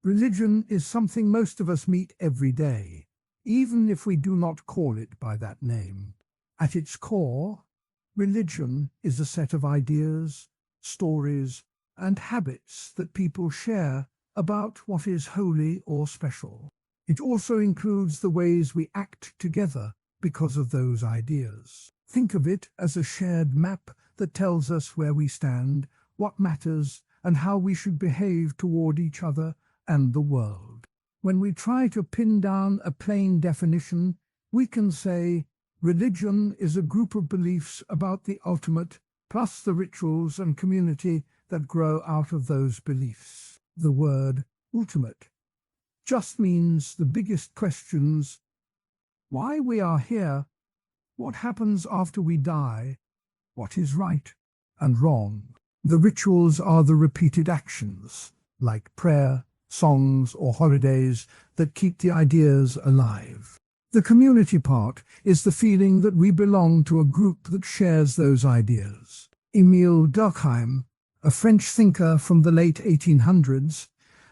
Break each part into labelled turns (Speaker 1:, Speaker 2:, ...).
Speaker 1: Religion is something most of us meet every day, even if we do not call it by that name. At its core, religion is a set of ideas, stories, and habits that people share about what is holy or special. It also includes the ways we act together because of those ideas. Think of it as a shared map that tells us where we stand, what matters, and how we should behave toward each other and the world. When we try to pin down a plain definition, we can say religion is a group of beliefs about the ultimate, plus the rituals and community that grow out of those beliefs. The word ultimate just means the biggest questions: why we are here, what happens after we die, what is right and wrong. The rituals are the repeated actions, like prayer, songs, or holidays, that keep the ideas alive. The community part is the feeling that we belong to a group that shares those ideas. Émile Durkheim, a French thinker from the late 1800s,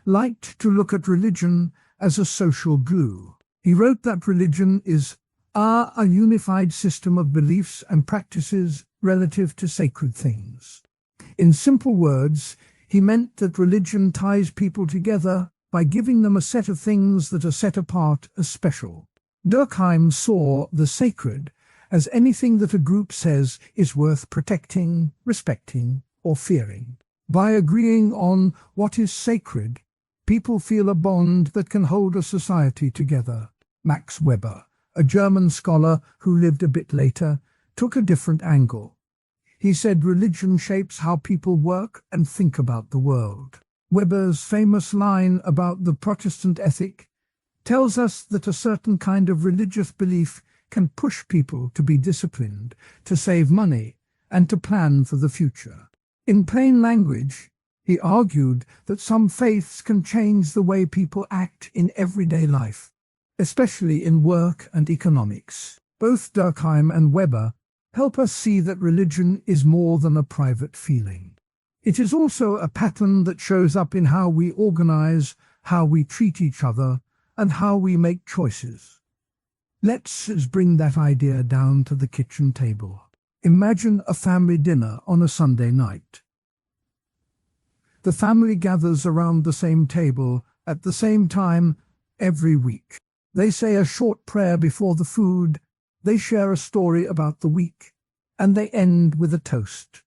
Speaker 1: liked to look at religion as a social glue. He wrote that religion is a unified system of beliefs and practices relative to sacred things. In simple words, he meant that religion ties people together by giving them a set of things that are set apart as special. Durkheim saw the sacred as anything that a group says is worth protecting, respecting, or fearing. By agreeing on what is sacred, people feel a bond that can hold a society together. Max Weber, a German scholar who lived a bit later, took a different angle. He said religion shapes how people work and think about the world. Weber's famous line about the Protestant ethic tells us that a certain kind of religious belief can push people to be disciplined, to save money, and to plan for the future. In plain language, he argued that some faiths can change the way people act in everyday life, especially in work and economics. Both Durkheim and Weber help us see that religion is more than a private feeling. It is also a pattern that shows up in how we organize, how we treat each other, and how we make choices. Let's bring that idea down to the kitchen table. Imagine a family dinner on a Sunday night. The family gathers around the same table at the same time every week. They say a short prayer before the food, they share a story about the week, and they end with a toast.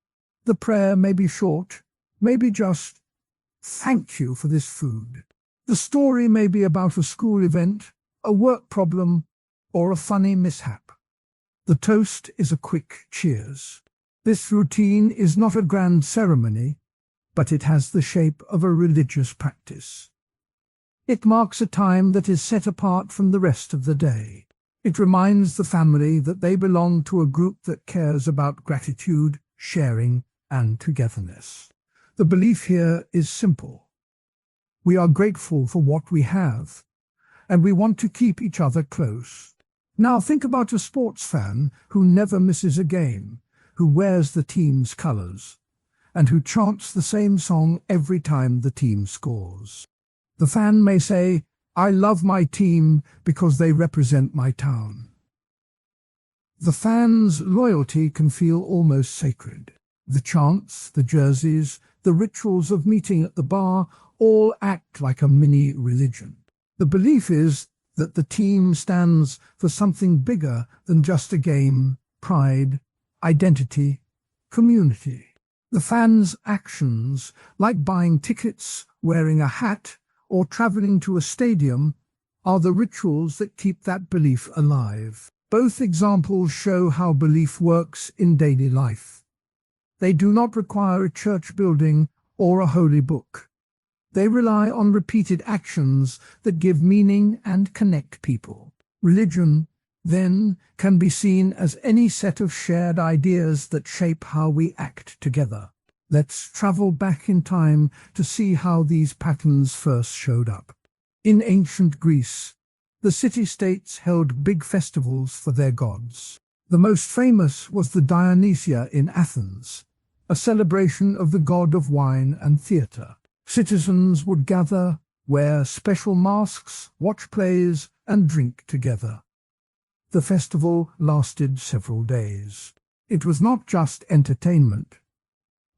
Speaker 1: The prayer may be short, maybe just, "Thank you for this food." The story may be about a school event, a work problem, or a funny mishap. The toast is a quick cheers. This routine is not a grand ceremony, but it has the shape of a religious practice. It marks a time that is set apart from the rest of the day. It reminds the family that they belong to a group that cares about gratitude, sharing, and togetherness. The belief here is simple. We are grateful for what we have, and we want to keep each other close. Now think about a sports fan who never misses a game, who wears the team's colors, and who chants the same song every time the team scores. The fan may say, "I love my team because they represent my town." The fan's loyalty can feel almost sacred. The chants, the jerseys, the rituals of meeting at the bar all act like a mini religion. The belief is that the team stands for something bigger than just a game: pride, identity, community. The fans' actions, like buying tickets, wearing a hat, or traveling to a stadium, are the rituals that keep that belief alive. Both examples show how belief works in daily life. They do not require a church building or a holy book. They rely on repeated actions that give meaning and connect people. Religion, then, can be seen as any set of shared ideas that shape how we act together. Let's travel back in time to see how these patterns first showed up. In ancient Greece, the city-states held big festivals for their gods. The most famous was the Dionysia in Athens, a celebration of the god of wine and theatre. Citizens would gather, wear special masks, watch plays, and drink together. The festival lasted several days. It was not just entertainment.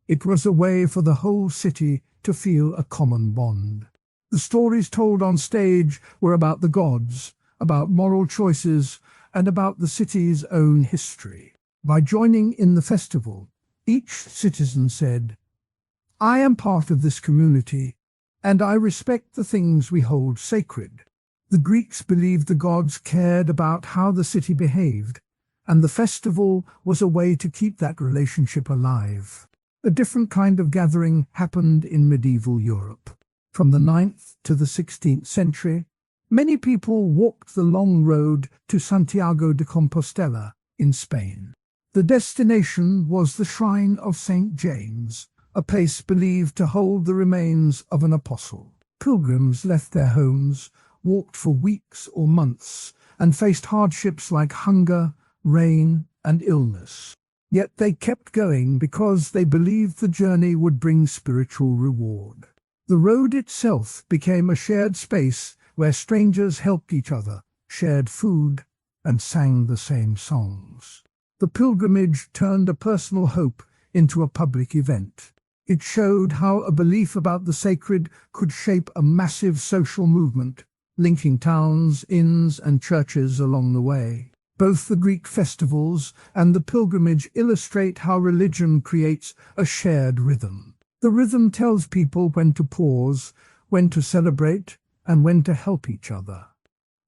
Speaker 1: It was a way for the whole city to feel a common bond. The stories told on stage were about the gods, about moral choices, and about the city's own history. By joining in the festival, each citizen said, "I am part of this community, and I respect the things we hold sacred." The Greeks believed the gods cared about how the city behaved, and the festival was a way to keep that relationship alive. A different kind of gathering happened in medieval Europe. From the 9th to the 16th century, many people walked the long road to Santiago de Compostela in Spain. The destination was the shrine of St. James, a place believed to hold the remains of an apostle. Pilgrims left their homes, walked for weeks or months, and faced hardships like hunger, rain, and illness. Yet they kept going because they believed the journey would bring spiritual reward. The road itself became a shared space where strangers helped each other, shared food, and sang the same songs. The pilgrimage turned a personal hope into a public event. It showed how a belief about the sacred could shape a massive social movement, linking towns, inns, and churches along the way. Both the Greek festivals and the pilgrimage illustrate how religion creates a shared rhythm. The rhythm tells people when to pause, when to celebrate, and when to help each other.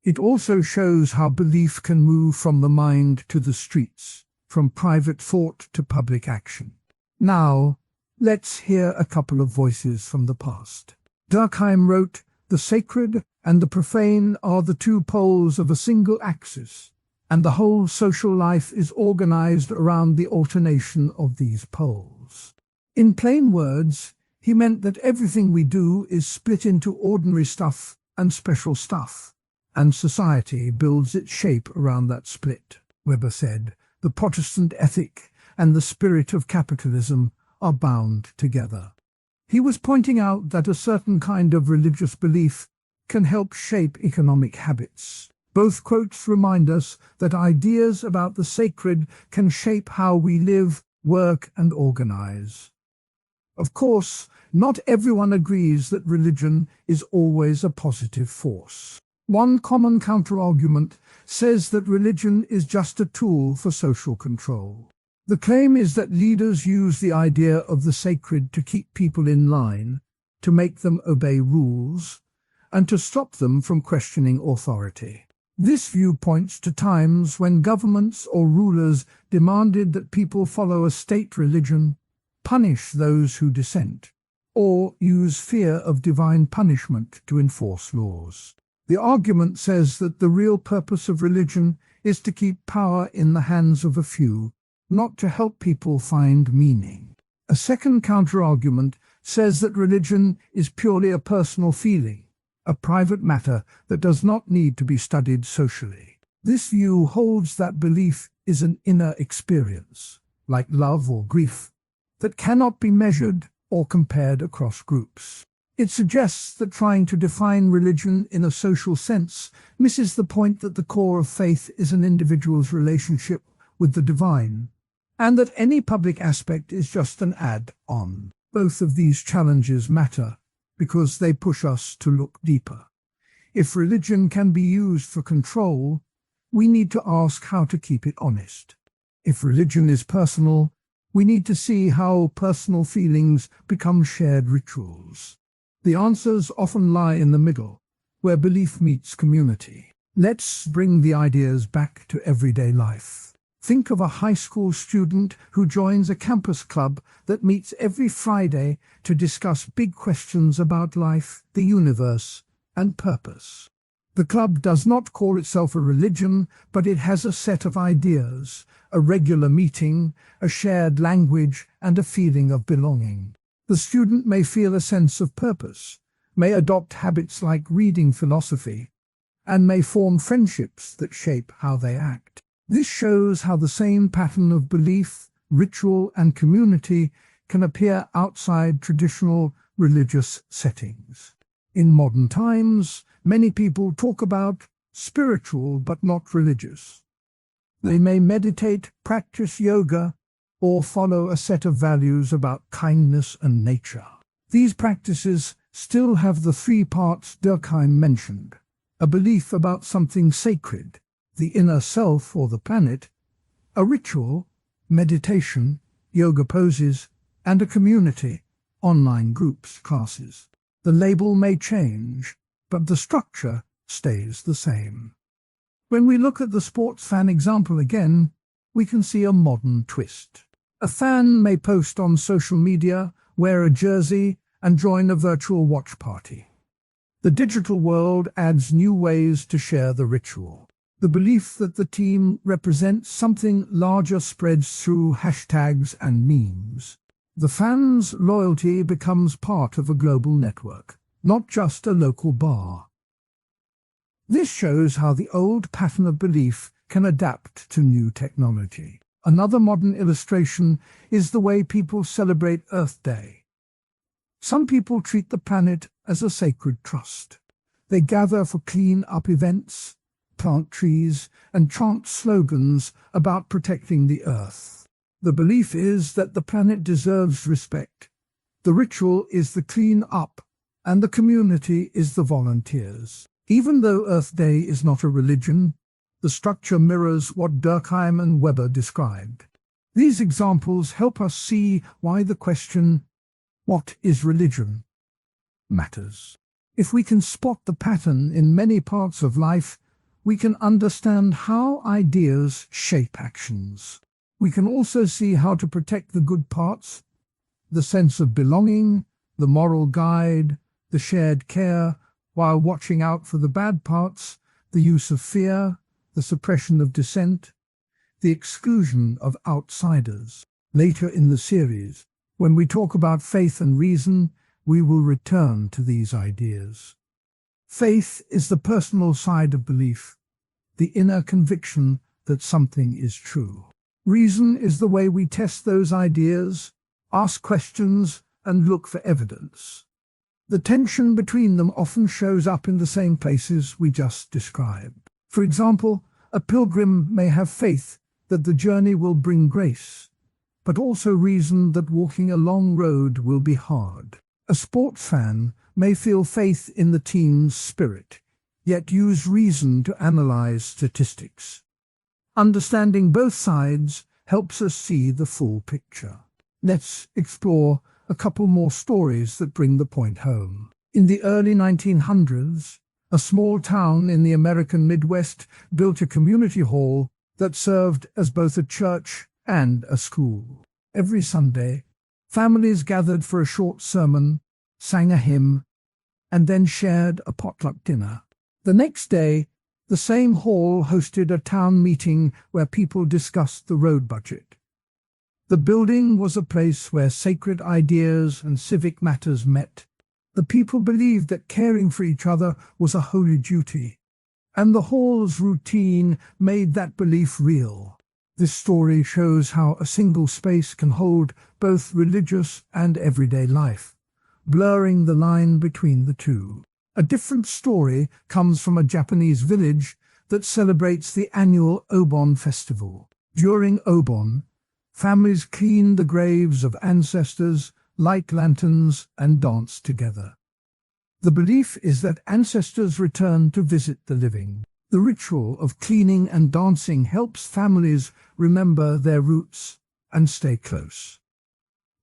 Speaker 1: It also shows how belief can move from the mind to the streets, from private thought to public action. Now, let's hear a couple of voices from the past. Durkheim wrote, "The sacred and the profane are the two poles of a single axis, and the whole social life is organized around the alternation of these poles." In plain words, he meant that everything we do is split into ordinary stuff and special stuff, and society builds its shape around that split. Weber said, "The Protestant ethic and the spirit of capitalism are bound together." He was pointing out that a certain kind of religious belief can help shape economic habits. Both quotes remind us that ideas about the sacred can shape how we live, work, and organize. Of course, not everyone agrees that religion is always a positive force. One common counterargument says that religion is just a tool for social control. The claim is that leaders use the idea of the sacred to keep people in line, to make them obey rules, and to stop them from questioning authority. This view points to times when governments or rulers demanded that people follow a state religion, punish those who dissent, or use fear of divine punishment to enforce laws. The argument says that the real purpose of religion is to keep power in the hands of a few, not to help people find meaning. A second counterargument says that religion is purely a personal feeling, a private matter that does not need to be studied socially. This view holds that belief is an inner experience, like love or grief, that cannot be measured or compared across groups. It suggests that trying to define religion in a social sense misses the point that the core of faith is an individual's relationship with the divine, and that any public aspect is just an add-on. Both of these challenges matter because they push us to look deeper. If religion can be used for control, we need to ask how to keep it honest. If religion is personal, we need to see how personal feelings become shared rituals. The answers often lie in the middle, where belief meets community. Let's bring the ideas back to everyday life. Think of a high school student who joins a campus club that meets every Friday to discuss big questions about life, the universe, and purpose. The club does not call itself a religion, but it has a set of ideas, a regular meeting, a shared language, and a feeling of belonging. The student may feel a sense of purpose, may adopt habits like reading philosophy, and may form friendships that shape how they act. This shows how the same pattern of belief, ritual, and community can appear outside traditional religious settings. In modern times, many people talk about spiritual but not religious. They may meditate, practice yoga, or follow a set of values about kindness and nature. These practices still have the three parts Durkheim mentioned: a belief about something sacred, the inner self or the planet, a ritual, meditation, yoga poses, and a community, online groups, classes. The label may change, but the structure stays the same. When we look at the sports fan example again, we can see a modern twist. A fan may post on social media, wear a jersey, and join a virtual watch party. The digital world adds new ways to share the ritual. The belief that the team represents something larger spreads through hashtags and memes. The fan's loyalty becomes part of a global network, not just a local bar. This shows how the old pattern of belief can adapt to new technology. Another modern illustration is the way people celebrate Earth Day. Some people treat the planet as a sacred trust. They gather for clean-up events, plant trees, and chant slogans about protecting the Earth. The belief is that the planet deserves respect. The ritual is the clean-up, and the community is the volunteers. Even though Earth Day is not a religion, the structure mirrors what Durkheim and Weber described. These examples help us see why the question, "What is religion?" matters. If we can spot the pattern in many parts of life, we can understand how ideas shape actions. We can also see how to protect the good parts, the sense of belonging, the moral guide, the shared care, while watching out for the bad parts, the use of fear, the suppression of dissent, the exclusion of outsiders. Later in the series, when we talk about faith and reason, we will return to these ideas. Faith is the personal side of belief, the inner conviction that something is true. Reason is the way we test those ideas, ask questions, and look for evidence. The tension between them often shows up in the same places we just described. For example, a pilgrim may have faith that the journey will bring grace, but also reason that walking a long road will be hard. A sports fan may feel faith in the team's spirit, yet use reason to analyze statistics. Understanding both sides helps us see the full picture. Let's explore a couple more stories that bring the point home. In the early 1900s, a small town in the American Midwest built a community hall that served as both a church and a school. Every Sunday, families gathered for a short sermon, sang a hymn, and then shared a potluck dinner. The next day, the same hall hosted a town meeting where people discussed the road budget. The building was a place where sacred ideas and civic matters met. The people believed that caring for each other was a holy duty, and the hall's routine made that belief real. This story shows how a single space can hold both religious and everyday life, blurring the line between the two. A different story comes from a Japanese village that celebrates the annual Obon festival. During Obon, families clean the graves of ancestors, light lanterns, and dance together. The belief is that ancestors return to visit the living. The ritual of cleaning and dancing helps families remember their roots and stay close.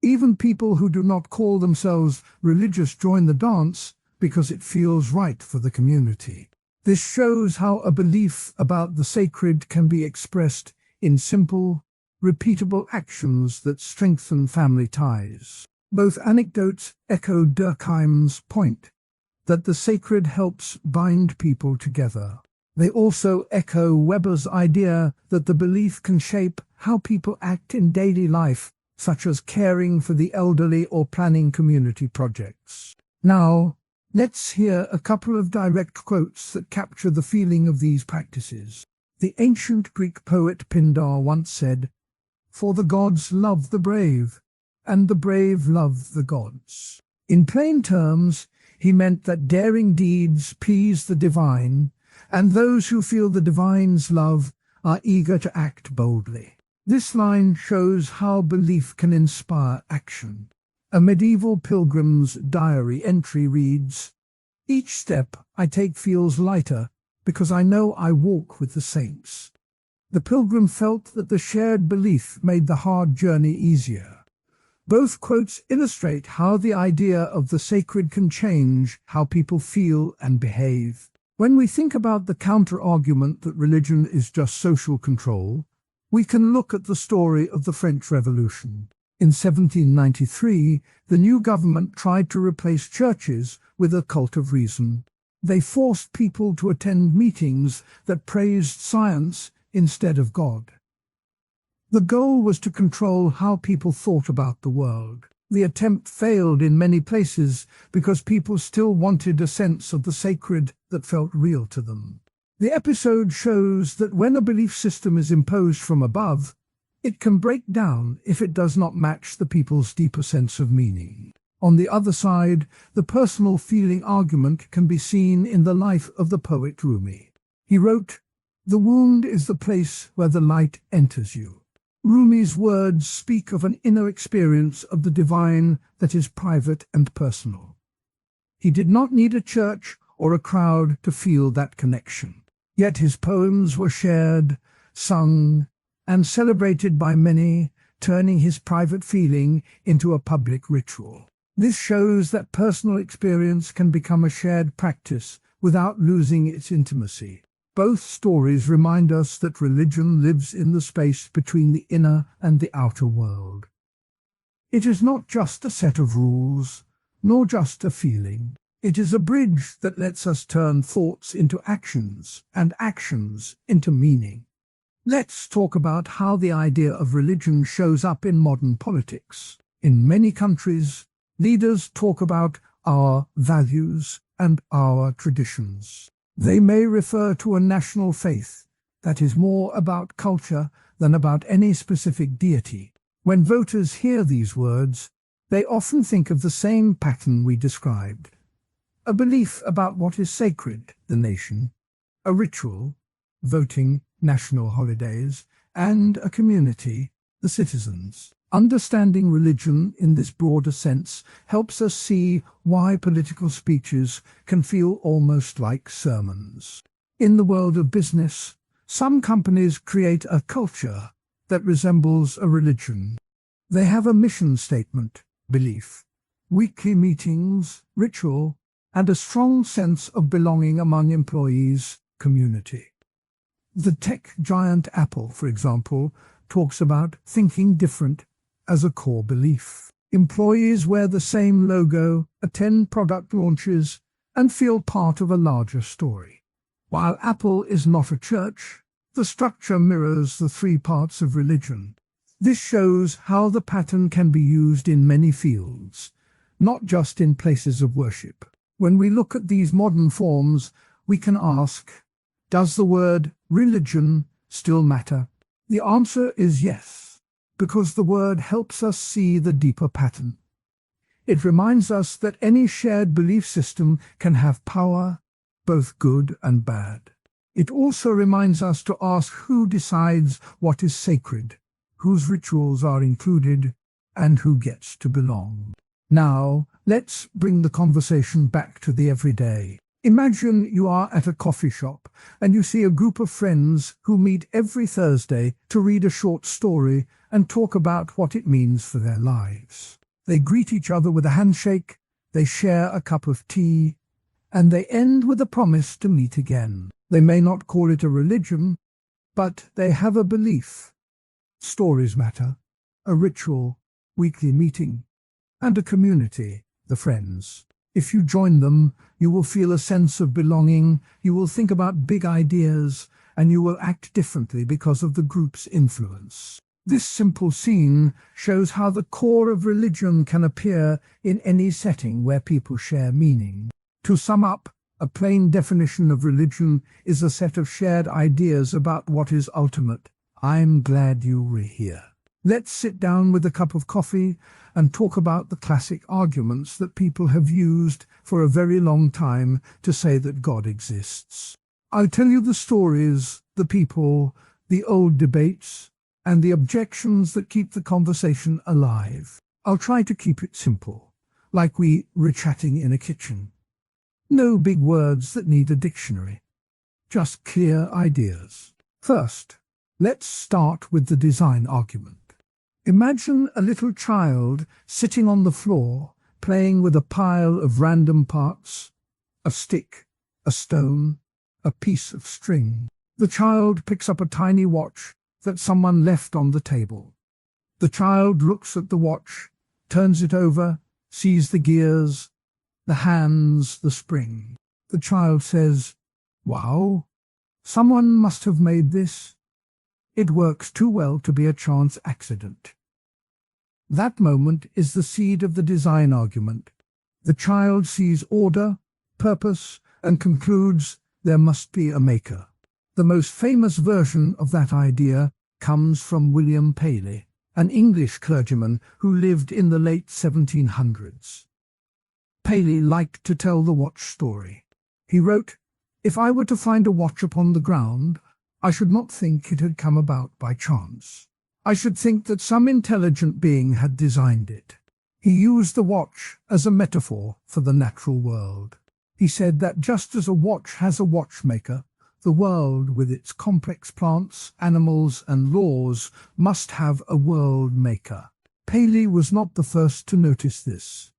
Speaker 1: Even people who do not call themselves religious join the dance because it feels right for the community. This shows how a belief about the sacred can be expressed in simple, repeatable actions that strengthen family ties. Both anecdotes echo Durkheim's point that the sacred helps bind people together. They also echo Weber's idea that the belief can shape how people act in daily life, such as caring for the elderly or planning community projects. Now, let's hear a couple of direct quotes that capture the feeling of these practices. The ancient Greek poet Pindar once said, "For the gods love the brave, and the brave love the gods." In plain terms, he meant that daring deeds please the divine, and those who feel the divine's love are eager to act boldly. This line shows how belief can inspire action. A medieval pilgrim's diary entry reads, "Each step I take feels lighter because I know I walk with the saints." The pilgrim felt that the shared belief made the hard journey easier. Both quotes illustrate how the idea of the sacred can change how people feel and behave. When we think about the counter-argument that religion is just social control, we can look at the story of the French Revolution. In 1793, the new government tried to replace churches with a cult of reason. They forced people to attend meetings that praised science instead of God. The goal was to control how people thought about the world. The attempt failed in many places because people still wanted a sense of the sacred that felt real to them. The episode shows that when a belief system is imposed from above, it can break down if it does not match the people's deeper sense of meaning. On the other side, the personal feeling argument can be seen in the life of the poet Rumi. He wrote, "The wound is the place where the light enters you." Rumi's words speak of an inner experience of the divine that is private and personal. He did not need a church or a crowd to feel that connection. Yet his poems were shared, sung, and celebrated by many, turning his private feeling into a public ritual. This shows that personal experience can become a shared practice without losing its intimacy. Both stories remind us that religion lives in the space between the inner and the outer world. It is not just a set of rules, nor just a feeling. It is a bridge that lets us turn thoughts into actions and actions into meaning. Let's talk about how the idea of religion shows up in modern politics. In many countries, leaders talk about our values and our traditions. They may refer to a national faith that is more about culture than about any specific deity. When voters hear these words, they often think of the same pattern we described. A belief about what is sacred, the nation, a ritual, voting, national holidays, and a community, the citizens. Understanding religion in this broader sense helps us see why political speeches can feel almost like sermons. In the world of business, some companies create a culture that resembles a religion. They have a mission statement, belief, weekly meetings, ritual, and a strong sense of belonging among employees, community. The tech giant Apple, for example, talks about thinking different as a core belief. Employees wear the same logo, attend product launches, and feel part of a larger story. While Apple is not a church, the structure mirrors the three parts of religion. This shows how the pattern can be used in many fields, not just in places of worship. When we look at these modern forms, we can ask, does the word religion still matter? The answer is yes, because the word helps us see the deeper pattern. It reminds us that any shared belief system can have power, both good and bad. It also reminds us to ask who decides what is sacred, whose rituals are included, and who gets to belong. Now, let's bring the conversation back to the everyday. Imagine you are at a coffee shop and you see a group of friends who meet every Thursday to read a short story and talk about what it means for their lives. They greet each other with a handshake, they share a cup of tea, and they end with a promise to meet again. They may not call it a religion, but they have a belief. Stories matter, a ritual, weekly meeting, and a community, the friends. If you join them, you will feel a sense of belonging, you will think about big ideas, and you will act differently because of the group's influence. This simple scene shows how the core of religion can appear in any setting where people share meaning. To sum up, a plain definition of religion is a set of shared ideas about what is ultimate. I'm glad you were here. Let's sit down with a cup of coffee and talk about the classic arguments that people have used for a very long time to say that God exists. I'll tell you the stories, the people, the old debates, and the objections that keep the conversation alive. I'll try to keep it simple, like we were chatting in a kitchen. No big words that need a dictionary. Just clear ideas. First, let's start with the design argument. Imagine a little child sitting on the floor, playing with a pile of random parts, a stick, a stone, a piece of string. The child picks up a tiny watch that someone left on the table. The child looks at the watch, turns it over, sees the gears, the hands, the spring. The child says, "Wow, someone must have made this. It works too well to be a chance accident." That moment is the seed of the design argument. The child sees order, purpose, and concludes there must be a maker. The most famous version of that idea comes from William Paley, an English clergyman who lived in the late 1700s. Paley liked to tell the watch story. He wrote, "If I were to find a watch upon the ground, I should not think it had come about by chance. I should think that some intelligent being had designed it." He used the watch as a metaphor for the natural world. He said that just as a watch has a watchmaker, the world with its complex plants, animals, and laws must have a world maker. Paley was not the first to notice this.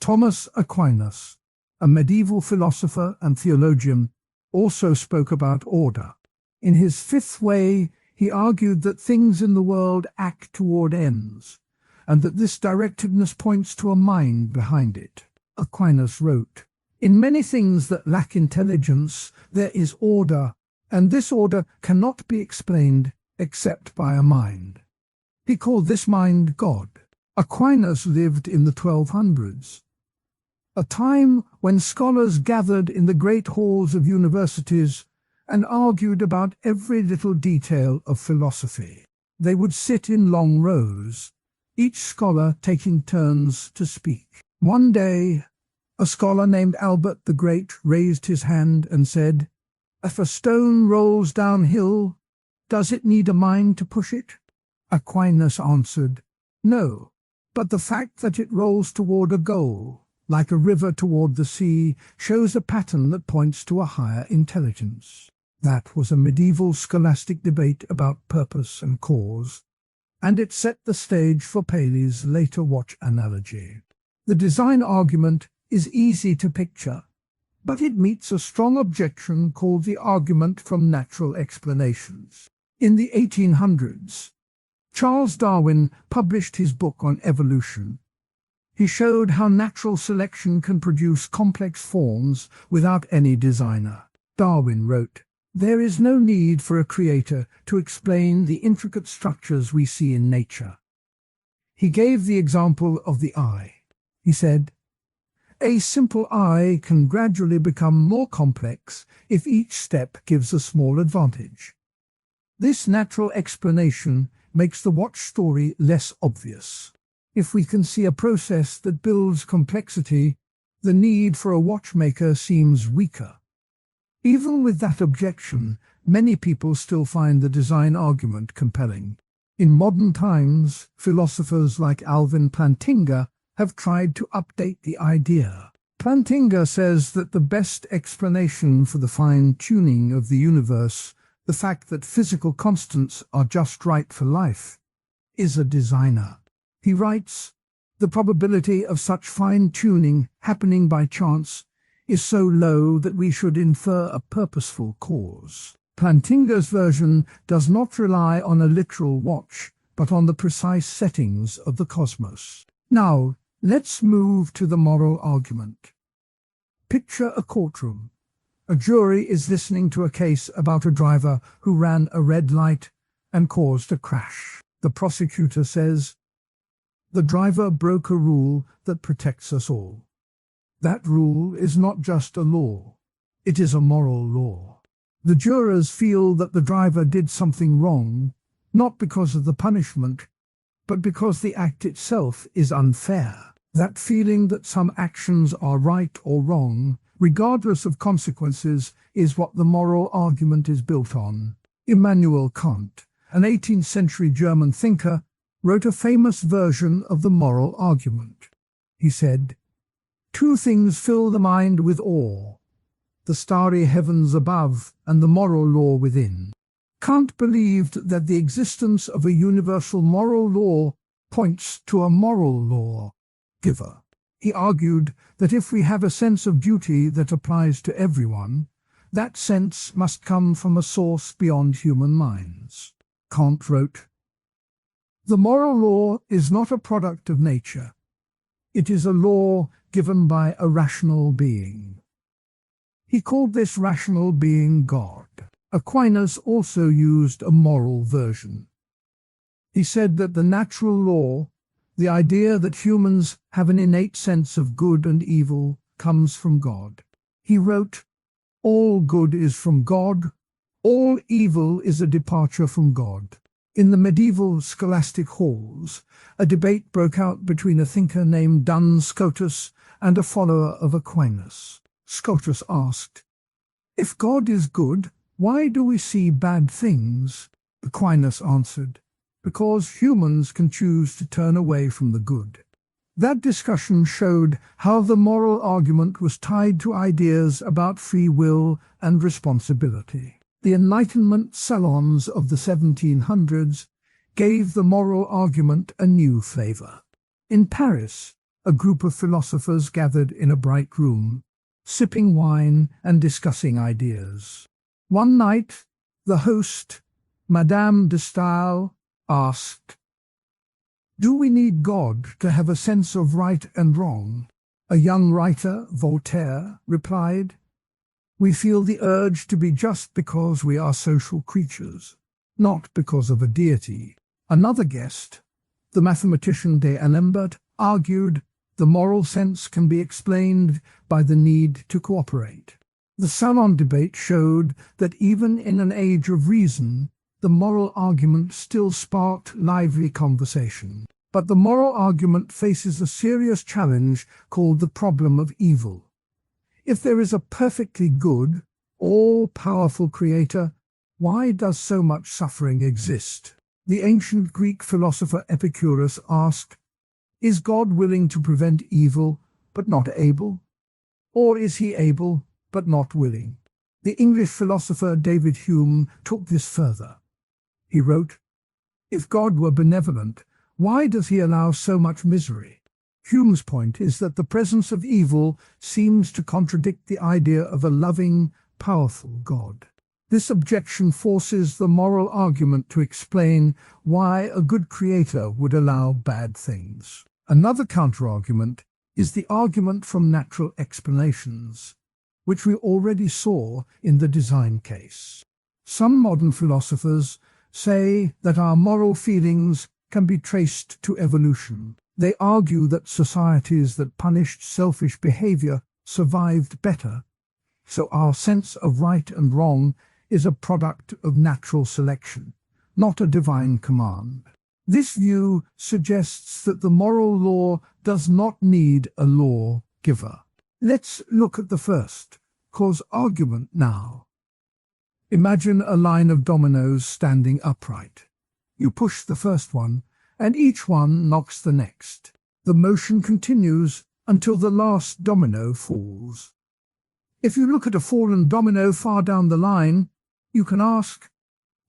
Speaker 1: Thomas Aquinas, a medieval philosopher and theologian, also spoke about order. In his Fifth Way, he argued that things in the world act toward ends, and that this directedness points to a mind behind it. Aquinas wrote, "In many things that lack intelligence, there is order, and this order cannot be explained except by a mind." He called this mind God. Aquinas lived in the 1200s, a time when scholars gathered in the great halls of universities and argued about every little detail of philosophy. They would sit in long rows, each scholar taking turns to speak. One day, a scholar named Albert the Great raised his hand and said, "If a stone rolls downhill, does it need a mind to push it?" Aquinas answered, "No, but the fact that it rolls toward a goal, like a river toward the sea, shows a pattern that points to a higher intelligence." That was a medieval scholastic debate about purpose and cause, and it set the stage for Paley's later watch analogy. The design argument is easy to picture, but it meets a strong objection called the argument from natural explanations. In the 1800s, Charles Darwin published his book on evolution. He showed how natural selection can produce complex forms without any designer. Darwin wrote, "There is no need for a creator to explain the intricate structures we see in nature." He gave the example of the eye. He said, "A simple eye can gradually become more complex if each step gives a small advantage." This natural explanation makes the watch story less obvious. If we can see a process that builds complexity, the need for a watchmaker seems weaker. Even with that objection, many people still find the design argument compelling. In modern times, philosophers like Alvin Plantinga have tried to update the idea. Plantinga says that the best explanation for the fine-tuning of the universe, the fact that physical constants are just right for life, is a designer. He writes, "The probability of such fine-tuning happening by chance is so low that we should infer a purposeful cause." Plantinga's version does not rely on a literal watch, but on the precise settings of the cosmos. Now, let's move to the moral argument. Picture a courtroom. A jury is listening to a case about a driver who ran a red light and caused a crash. The prosecutor says, "The driver broke a rule that protects us all." That rule is not just a law, it is a moral law. The jurors feel that the driver did something wrong, not because of the punishment, but because the act itself is unfair. That feeling that some actions are right or wrong, regardless of consequences, is what the moral argument is built on. Immanuel Kant, an 18th century German thinker, wrote a famous version of the moral argument. He said, "Two things fill the mind with awe, the starry heavens above and the moral law within." Kant believed that the existence of a universal moral law points to a moral law giver. He argued that if we have a sense of duty that applies to everyone, that sense must come from a source beyond human minds. Kant wrote, "The moral law is not a product of nature. It is a law given by a rational being." He called this rational being God. Aquinas also used a moral version. He said that the natural law, the idea that humans have an innate sense of good and evil, comes from God. He wrote, "All good is from God, all evil is a departure from God." In the medieval scholastic halls, a debate broke out between a thinker named Duns Scotus and a follower of Aquinas. Scotus asked, "If God is good, why do we see bad things?" Aquinas answered, "Because humans can choose to turn away from the good." That discussion showed how the moral argument was tied to ideas about free will and responsibility. The Enlightenment salons of the 1700s gave the moral argument a new flavor. In Paris, a group of philosophers gathered in a bright room, sipping wine and discussing ideas. One night, the host, Madame de Staël, asked, "Do we need God to have a sense of right and wrong?" A young writer, Voltaire, replied, "We feel the urge to be just because we are social creatures, not because of a deity." Another guest, the mathematician D'Alembert, argued the moral sense can be explained by the need to cooperate. The salon debate showed that even in an age of reason, the moral argument still sparked lively conversation. But the moral argument faces a serious challenge called the problem of evil. If there is a perfectly good, all-powerful creator, why does so much suffering exist? The ancient Greek philosopher Epicurus asked, "Is God willing to prevent evil, but not able? Or is he able, but not willing?" The English philosopher David Hume took this further. He wrote, "If God were benevolent, why does he allow so much misery?" Hume's point is that the presence of evil seems to contradict the idea of a loving, powerful God. This objection forces the moral argument to explain why a good creator would allow bad things. Another counterargument is the argument from natural explanations, which we already saw in the design case. Some modern philosophers say that our moral feelings can be traced to evolution. They argue that societies that punished selfish behavior survived better, so our sense of right and wrong is a product of natural selection, not a divine command. This view suggests that the moral law does not need a law giver. Let's look at the first cause argument now. Imagine a line of dominoes standing upright. You push the first one, and each one knocks the next. The motion continues until the last domino falls. If you look at a fallen domino far down the line, you can ask,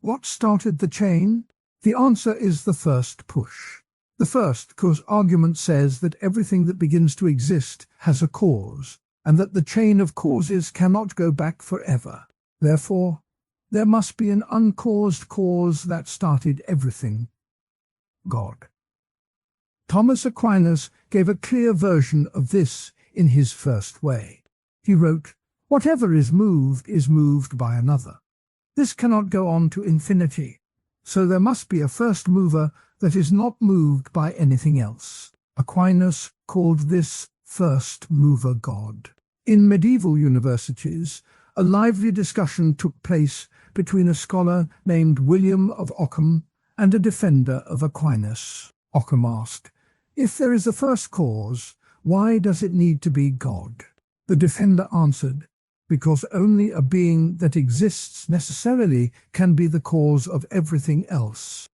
Speaker 1: what started the chain? The answer is the first push. The first cause argument says that everything that begins to exist has a cause, and that the chain of causes cannot go back forever. Therefore, there must be an uncaused cause that started everything: God. Thomas Aquinas gave a clear version of this in his first way. He wrote, "Whatever is moved by another. This cannot go on to infinity, so there must be a first mover that is not moved by anything else." Aquinas called this first mover God. In medieval universities, a lively discussion took place between a scholar named William of Ockham and a defender of Aquinas. Occam asked, "If there is a first cause, why does it need to be God?" The defender answered, "Because only a being that exists necessarily can be the cause of everything else."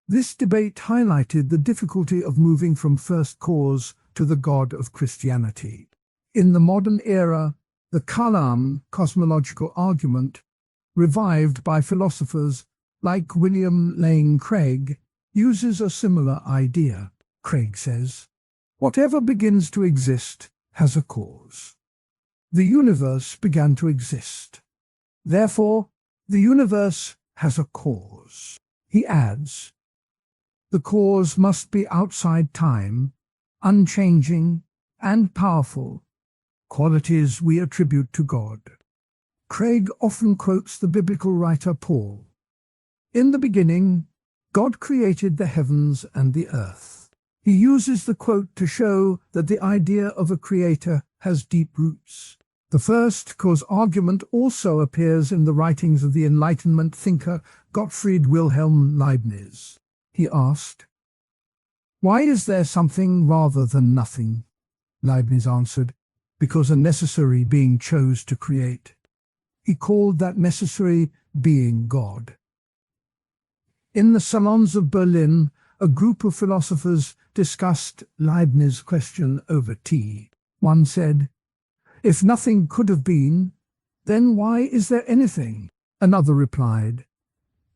Speaker 1: This debate highlighted the difficulty of moving from first cause to the God of Christianity. In the modern era, the Kalam cosmological argument, revived by philosophers like William Lane Craig, uses a similar idea. Craig says, "Whatever begins to exist has a cause. The universe began to exist. Therefore, the universe has a cause." He adds, "The cause must be outside time, unchanging and powerful, qualities we attribute to God." Craig often quotes the biblical writer Paul. "In the beginning, God created the heavens and the earth." He uses the quote to show that the idea of a creator has deep roots. The first cause argument also appears in the writings of the Enlightenment thinker Gottfried Wilhelm Leibniz. He asked, "Why is there something rather than nothing?" Leibniz answered, "Because a necessary being chose to create." He called that necessary being God. In the salons of Berlin, a group of philosophers discussed Leibniz's question over tea. One said, "If nothing could have been, then why is there anything?" Another replied,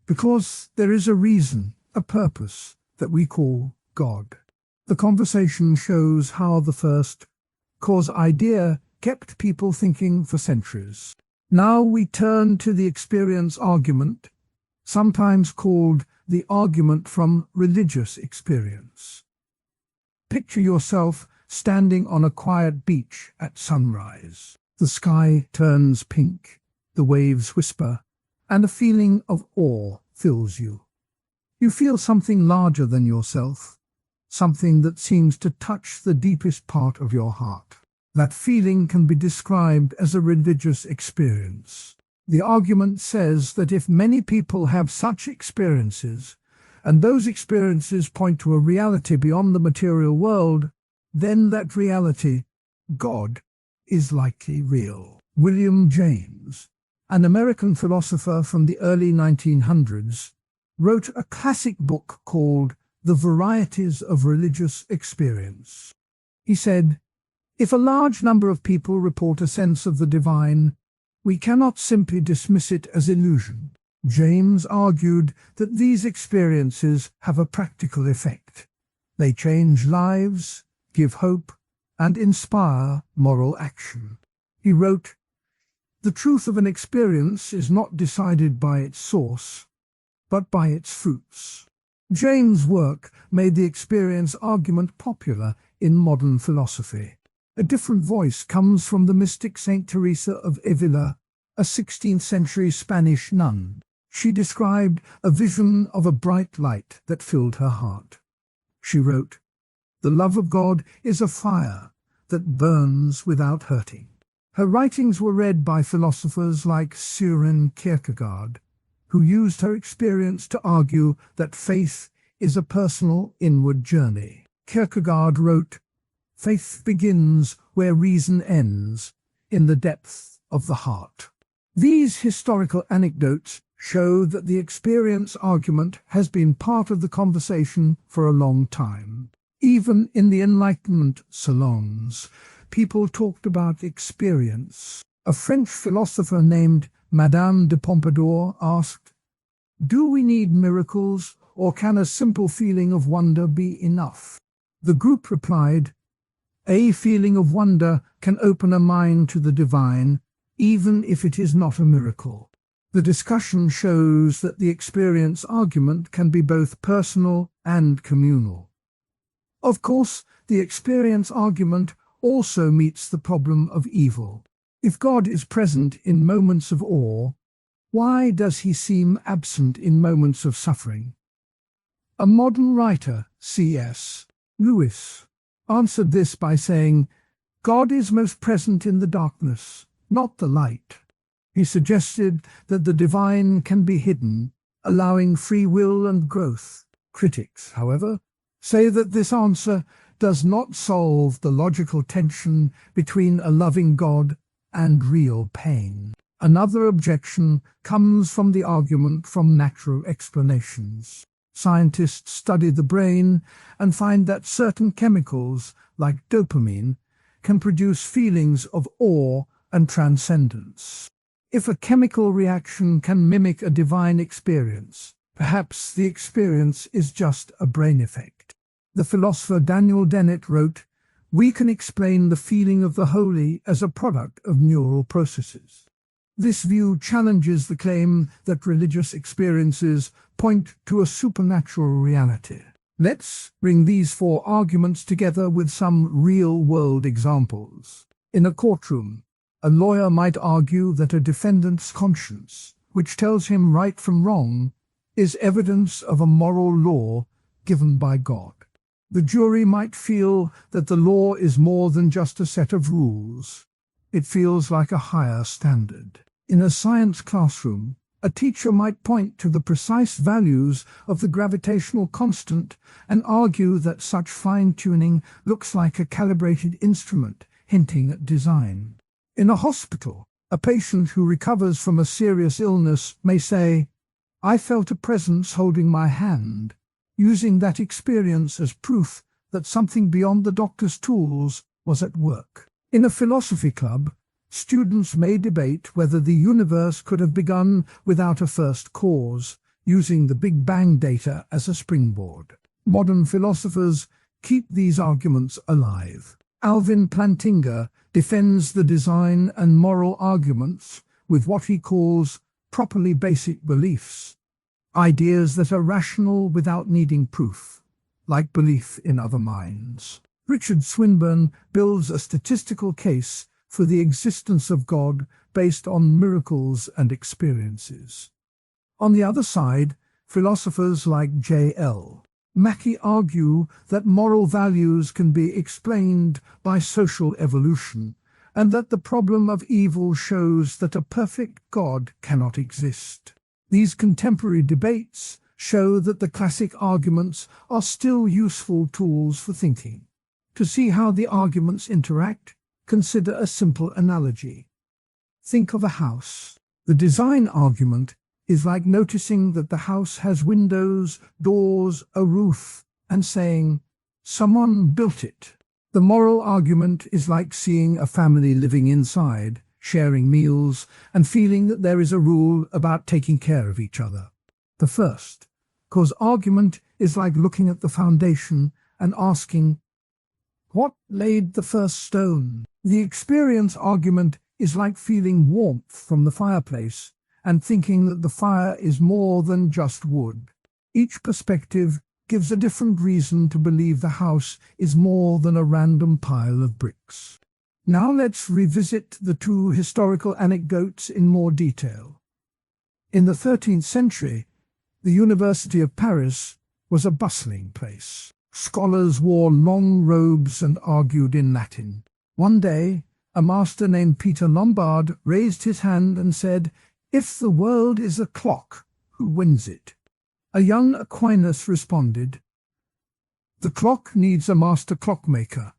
Speaker 1: "Because there is a reason, a purpose, that we call God." The conversation shows how the first cause idea kept people thinking for centuries. Now we turn to the experience argument, sometimes called the argument from religious experience. Picture yourself standing on a quiet beach at sunrise. The sky turns pink, the waves whisper, and a feeling of awe fills you. You feel something larger than yourself, something that seems to touch the deepest part of your heart. That feeling can be described as a religious experience. The argument says that if many people have such experiences, and those experiences point to a reality beyond the material world, then that reality, God, is likely real. William James, an American philosopher from the early 1900s, wrote a classic book called The Varieties of Religious Experience. He said, "If a large number of people report a sense of the divine, we cannot simply dismiss it as illusion." James argued that these experiences have a practical effect. They change lives, give hope, and inspire moral action. He wrote, "The truth of an experience is not decided by its source, but by its fruits." James' work made the experience argument popular in modern philosophy. A different voice comes from the mystic Saint Teresa of Avila, a 16th-century Spanish nun. She described a vision of a bright light that filled her heart. She wrote, "The love of God is a fire that burns without hurting." Her writings were read by philosophers like Søren Kierkegaard, who used her experience to argue that faith is a personal inward journey. Kierkegaard wrote, "Faith begins where reason ends, in the depth of the heart." These historical anecdotes show that the experience argument has been part of the conversation for a long time. Even in the Enlightenment salons, people talked about experience. A French philosopher named Madame de Pompadour asked, "Do we need miracles, or can a simple feeling of wonder be enough?" The group replied, "A feeling of wonder can open a mind to the divine, even if it is not a miracle." The discussion shows that the experience argument can be both personal and communal. Of course, the experience argument also meets the problem of evil. If God is present in moments of awe, why does he seem absent in moments of suffering? A modern writer, C.S. Lewis, answered this by saying, "God is most present in the darkness, not the light." He suggested that the divine can be hidden, allowing free will and growth. Critics, however, say that this answer does not solve the logical tension between a loving God and real pain. Another objection comes from the argument from natural explanations. Scientists study the brain and find that certain chemicals, like dopamine, can produce feelings of awe and transcendence. If a chemical reaction can mimic a divine experience, perhaps the experience is just a brain effect. The philosopher Daniel Dennett wrote, "We can explain the feeling of the holy as a product of neural processes." This view challenges the claim that religious experiences point to a supernatural reality. Let's bring these four arguments together with some real-world examples. In a courtroom, a lawyer might argue that a defendant's conscience, which tells him right from wrong, is evidence of a moral law given by God. The jury might feel that the law is more than just a set of rules. It feels like a higher standard. In a science classroom, a teacher might point to the precise values of the gravitational constant and argue that such fine-tuning looks like a calibrated instrument, hinting at design. In a hospital, a patient who recovers from a serious illness may say, "I felt a presence holding my hand," using that experience as proof that something beyond the doctor's tools was at work. In a philosophy club, students may debate whether the universe could have begun without a first cause, using the Big Bang data as a springboard. Modern philosophers keep these arguments alive. Alvin Plantinga defends the design and moral arguments with what he calls properly basic beliefs, ideas that are rational without needing proof, like belief in other minds. Richard Swinburne builds a statistical case for the existence of God based on miracles and experiences. On the other side, philosophers like J.L. Mackie argue that moral values can be explained by social evolution, and that the problem of evil shows that a perfect God cannot exist. These contemporary debates show that the classic arguments are still useful tools for thinking. To see how the arguments interact, consider a simple analogy. Think of a house. The design argument is like noticing that the house has windows, doors, a roof, and saying, "Someone built it." The moral argument is like seeing a family living inside, sharing meals, and feeling that there is a rule about taking care of each other. The first, cause argument, is like looking at the foundation and asking, "What laid the first stone?" The experience argument is like feeling warmth from the fireplace and thinking that the fire is more than just wood. Each perspective gives a different reason to believe the house is more than a random pile of bricks. Now let's revisit the two historical anecdotes in more detail. In the 13th century, the University of Paris was a bustling place. Scholars wore long robes and argued in Latin. One day, a master named Peter Lombard raised his hand and said, "If the world is a clock, who wins it?" A young Aquinas responded, "The clock needs a master clockmaker,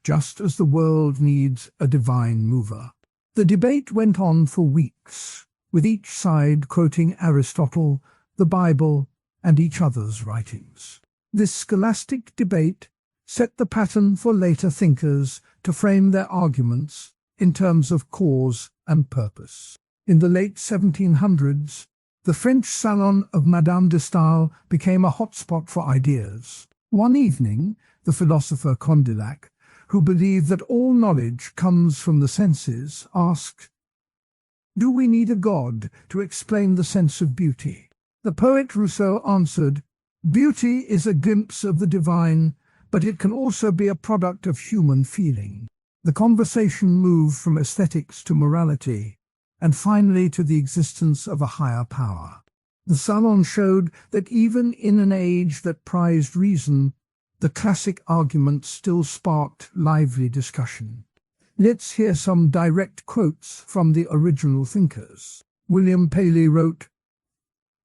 Speaker 1: just as the world needs a divine mover." The debate went on for weeks, with each side quoting Aristotle, the Bible, and each other's writings. This scholastic debate set the pattern for later thinkers to frame their arguments in terms of cause and purpose. In the late 1700s, the French salon of Madame de Staël became a hotspot for ideas. One evening, the philosopher Condillac, who believed that all knowledge comes from the senses, asked, "Do we need a god to explain the sense of beauty?" The poet Rousseau answered, "Beauty is a glimpse of the divine, but it can also be a product of human feeling." The conversation moved from aesthetics to morality, and finally to the existence of a higher power. The salon showed that even in an age that prized reason, the classic argument still sparked lively discussion. Let's hear some direct quotes from the original thinkers. William Paley wrote,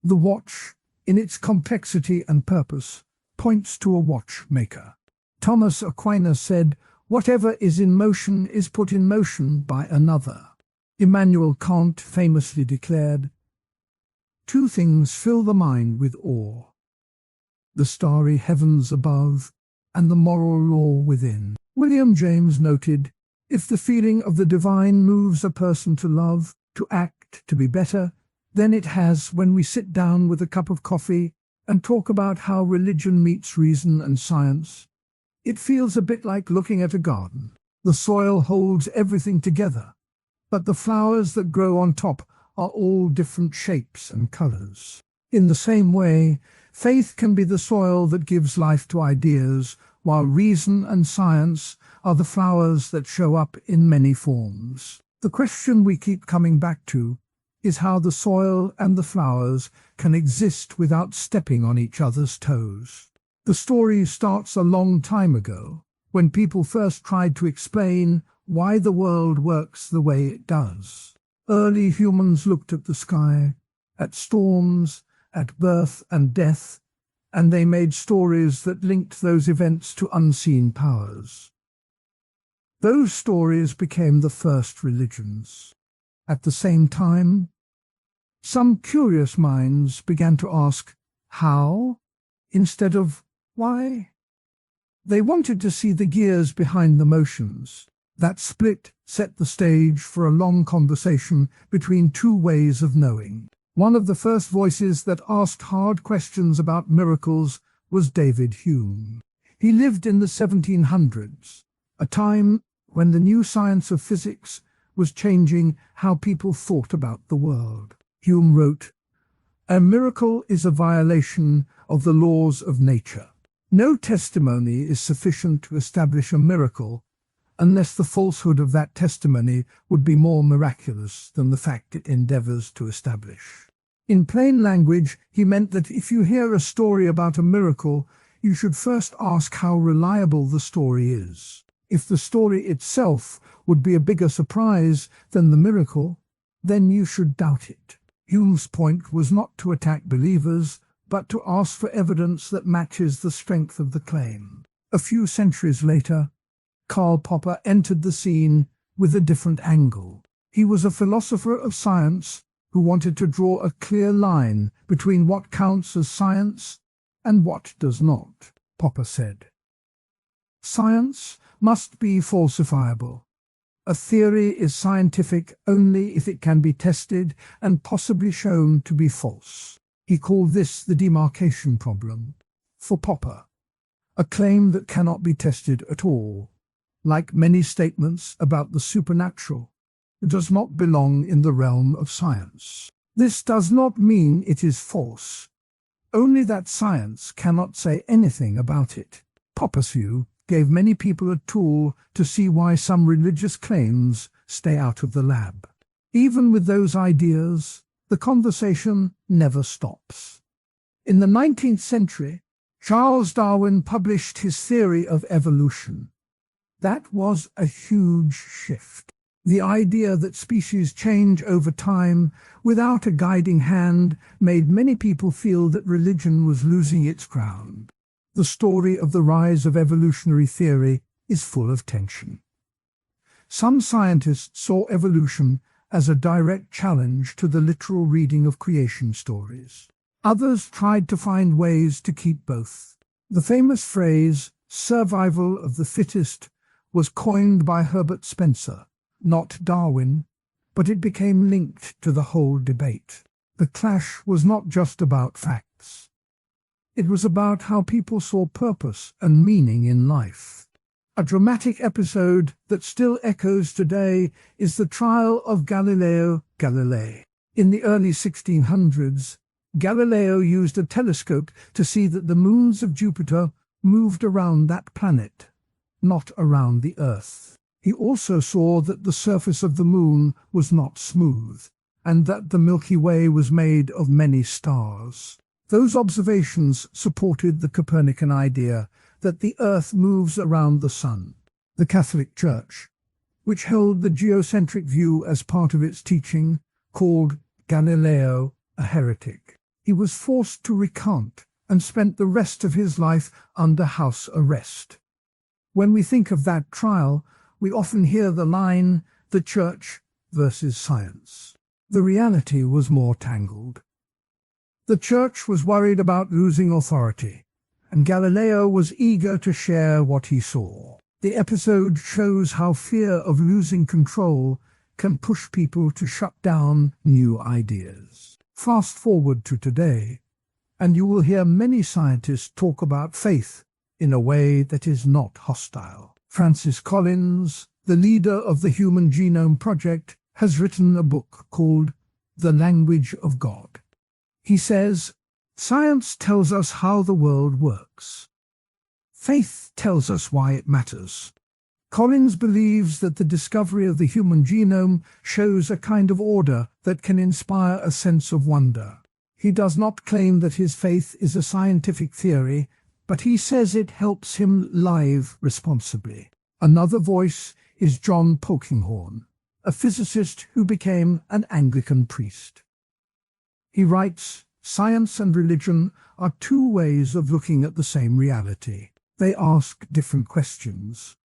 Speaker 1: "The watch in its complexity and purpose, points to a watchmaker. Thomas Aquinas said, "Whatever is in motion is put in motion by another." Immanuel Kant famously declared, "Two things fill the mind with awe: the starry heavens above and the moral law within." William James noted, "If the feeling of the divine moves a person to love, to act, to be better, then it has when we sit down with a cup of coffee and talk about how religion meets reason and science. It feels a bit like looking at a garden. The soil holds everything together, but the flowers that grow on top are all different shapes and colors." In the same way, faith can be the soil that gives life to ideas, while reason and science are the flowers that show up in many forms. The question we keep coming back to is how the soil and the flowers can exist without stepping on each other's toes. The story starts a long time ago, when people first tried to explain why the world works the way it does. Early humans looked at the sky, at storms, at birth and death, and they made stories that linked those events to unseen powers. Those stories became the first religions. At the same time, some curious minds began to ask, how, instead of why? They wanted to see the gears behind the motions. That split set the stage for a long conversation between two ways of knowing. One of the first voices that asked hard questions about miracles was David Hume. He lived in the 1700s, a time when the new science of physics was changing how people thought about the world. Hume wrote, "A miracle is a violation of the laws of nature. No testimony is sufficient to establish a miracle unless the falsehood of that testimony would be more miraculous than the fact it endeavors to establish." In plain language, he meant that if you hear a story about a miracle, you should first ask how reliable the story is. If the story itself would be a bigger surprise than the miracle, then you should doubt it. Hume's point was not to attack believers, but to ask for evidence that matches the strength of the claim. A few centuries later, Karl Popper entered the scene with a different angle. He was a philosopher of science who wanted to draw a clear line between what counts as science and what does not. Popper said, "Science must be falsifiable. A theory is scientific only if it can be tested and possibly shown to be false." He called this the demarcation problem. For Popper, a claim that cannot be tested at all, like many statements about the supernatural, does not belong in the realm of science. This does not mean it is false, only that science cannot say anything about it. Popper's view gave many people a tool to see why some religious claims stay out of the lab. Even with those ideas, the conversation never stops. In the 19th century, Charles Darwin published his theory of evolution. That was a huge shift. The idea that species change over time without a guiding hand made many people feel that religion was losing its ground. The story of the rise of evolutionary theory is full of tension. Some scientists saw evolution as a direct challenge to the literal reading of creation stories. Others tried to find ways to keep both. The famous phrase, "survival of the fittest," was coined by Herbert Spencer, not Darwin, but it became linked to the whole debate. The clash was not just about facts. It was about how people saw purpose and meaning in life. A dramatic episode that still echoes today is the trial of Galileo Galilei. In the early 1600s, Galileo used a telescope to see that the moons of Jupiter moved around that planet, not around the Earth. He also saw that the surface of the moon was not smooth, and that the Milky Way was made of many stars. Those observations supported the Copernican idea that the Earth moves around the Sun. The Catholic Church, which held the geocentric view as part of its teaching, called Galileo a heretic. He was forced to recant and spent the rest of his life under house arrest. When we think of that trial, we often hear the line, "the church versus science." The reality was more tangled. The church was worried about losing authority, and Galileo was eager to share what he saw. The episode shows how fear of losing control can push people to shut down new ideas. Fast forward to today, and you will hear many scientists talk about faith in a way that is not hostile. Francis Collins, the leader of the Human Genome Project, has written a book called The Language of God. He says, "Science tells us how the world works. Faith tells us why it matters." Collins believes that the discovery of the human genome shows a kind of order that can inspire a sense of wonder. He does not claim that his faith is a scientific theory, but he says it helps him live responsibly. Another voice is John Polkinghorne, a physicist who became an Anglican priest. He writes, "Science and religion are two ways of looking at the same reality. They ask different questions."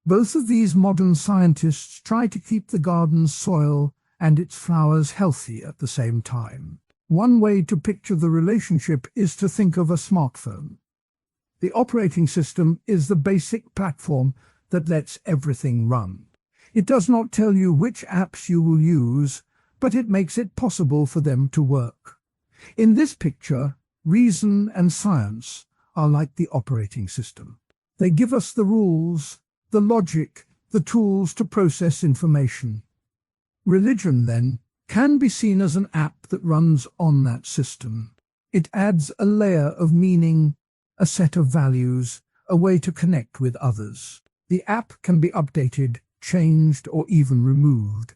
Speaker 1: Both of these modern scientists try to keep the garden's soil and its flowers healthy at the same time. One way to picture the relationship is to think of a smartphone. The operating system is the basic platform that lets everything run. It does not tell you which apps you will use, but it makes it possible for them to work. In this picture, reason and science are like the operating system. They give us the rules, the logic, the tools to process information. Religion, then, can be seen as an app that runs on that system. It adds a layer of meaning, a set of values, a way to connect with others. The app can be updated, changed, or even removed,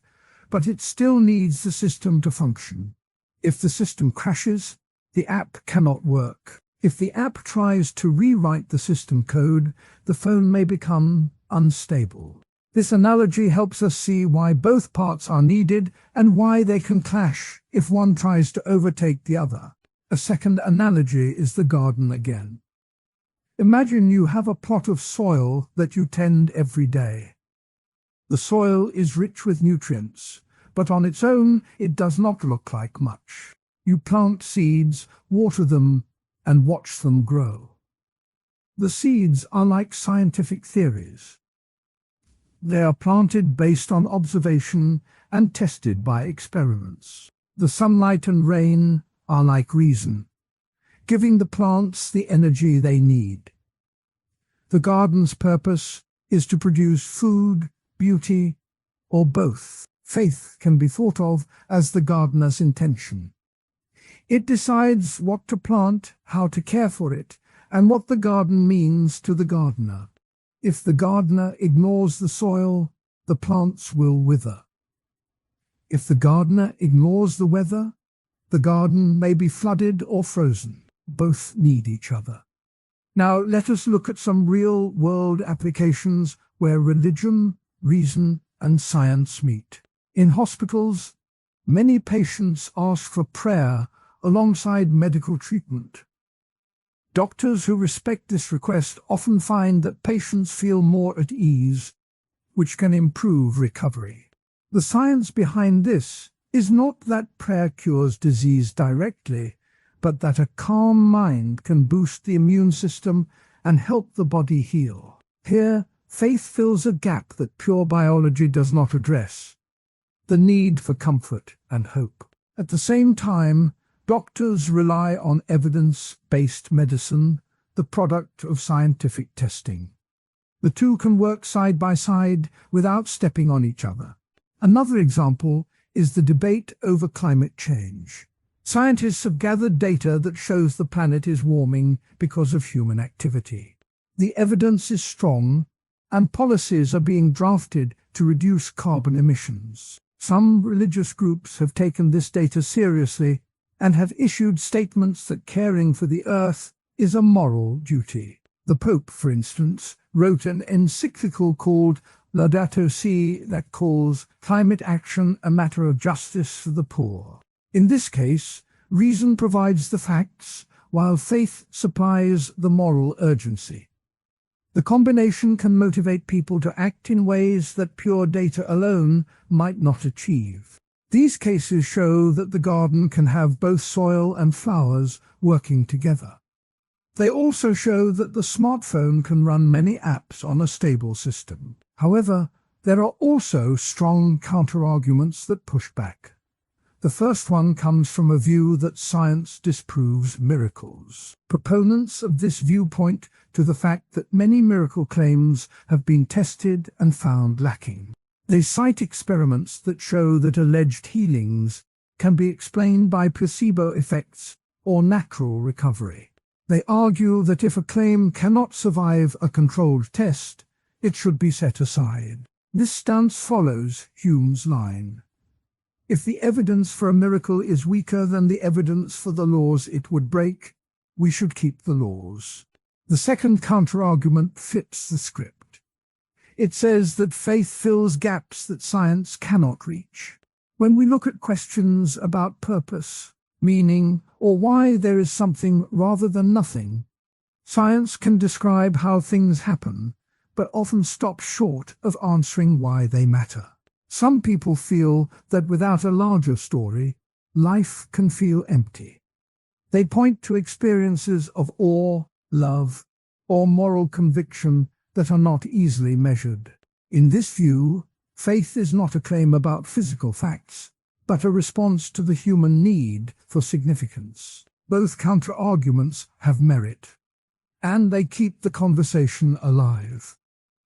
Speaker 1: but it still needs the system to function. If the system crashes, the app cannot work. If the app tries to rewrite the system code, the phone may become unstable. This analogy helps us see why both parts are needed and why they can clash if one tries to overtake the other. A second analogy is the garden again. Imagine you have a plot of soil that you tend every day. The soil is rich with nutrients, but on its own it does not look like much. You plant seeds, water them, and watch them grow. The seeds are like scientific theories. They are planted based on observation and tested by experiments. The sunlight and rain are like reason, giving the plants the energy they need. The garden's purpose is to produce food, beauty, or both. Faith can be thought of as the gardener's intention. It decides what to plant, how to care for it, and what the garden means to the gardener. If the gardener ignores the soil, the plants will wither. If the gardener ignores the weather, the garden may be flooded or frozen. Both need each other. Now let us look at some real-world applications where religion, reason, and science meet. In hospitals, many patients ask for prayer alongside medical treatment. Doctors who respect this request often find that patients feel more at ease, which can improve recovery. The science behind this is not that prayer cures disease directly, but that a calm mind can boost the immune system and help the body heal. Here, faith fills a gap that pure biology does not address: the need for comfort and hope. At the same time, doctors rely on evidence-based medicine, the product of scientific testing. The two can work side by side without stepping on each other. Another example is the debate over climate change. Scientists have gathered data that shows the planet is warming because of human activity. The evidence is strong, and policies are being drafted to reduce carbon emissions. Some religious groups have taken this data seriously and have issued statements that caring for the earth is a moral duty. The Pope, for instance, wrote an encyclical called Laudato Si that calls climate action a matter of justice for the poor. In this case, Reason provides the facts, while faith supplies the moral urgency. The combination can motivate people to act in ways that pure data alone might not achieve. These cases show that the garden can have both soil and flowers working together. They also show that the smartphone can run many apps on a stable system. However, there are also strong counterarguments that push back. The first one comes from a view that science disproves miracles. Proponents of this view point to the fact that many miracle claims have been tested and found lacking. They cite experiments that show that alleged healings can be explained by placebo effects or natural recovery. They argue that if a claim cannot survive a controlled test, it should be set aside. This stance follows Hume's line: if the evidence for a miracle is weaker than the evidence for the laws it would break, we should keep the laws. The second counterargument fits the script. It says that faith fills gaps that science cannot reach. When we look at questions about purpose, meaning, or why there is something rather than nothing, science can describe how things happen, but often stops short of answering why they matter. Some people feel that without a larger story, life can feel empty. They point to experiences of awe, love, or moral conviction that are not easily measured. In this view, faith is not a claim about physical facts, but a response to the human need for significance. Both counter-arguments have merit, and they keep the conversation alive.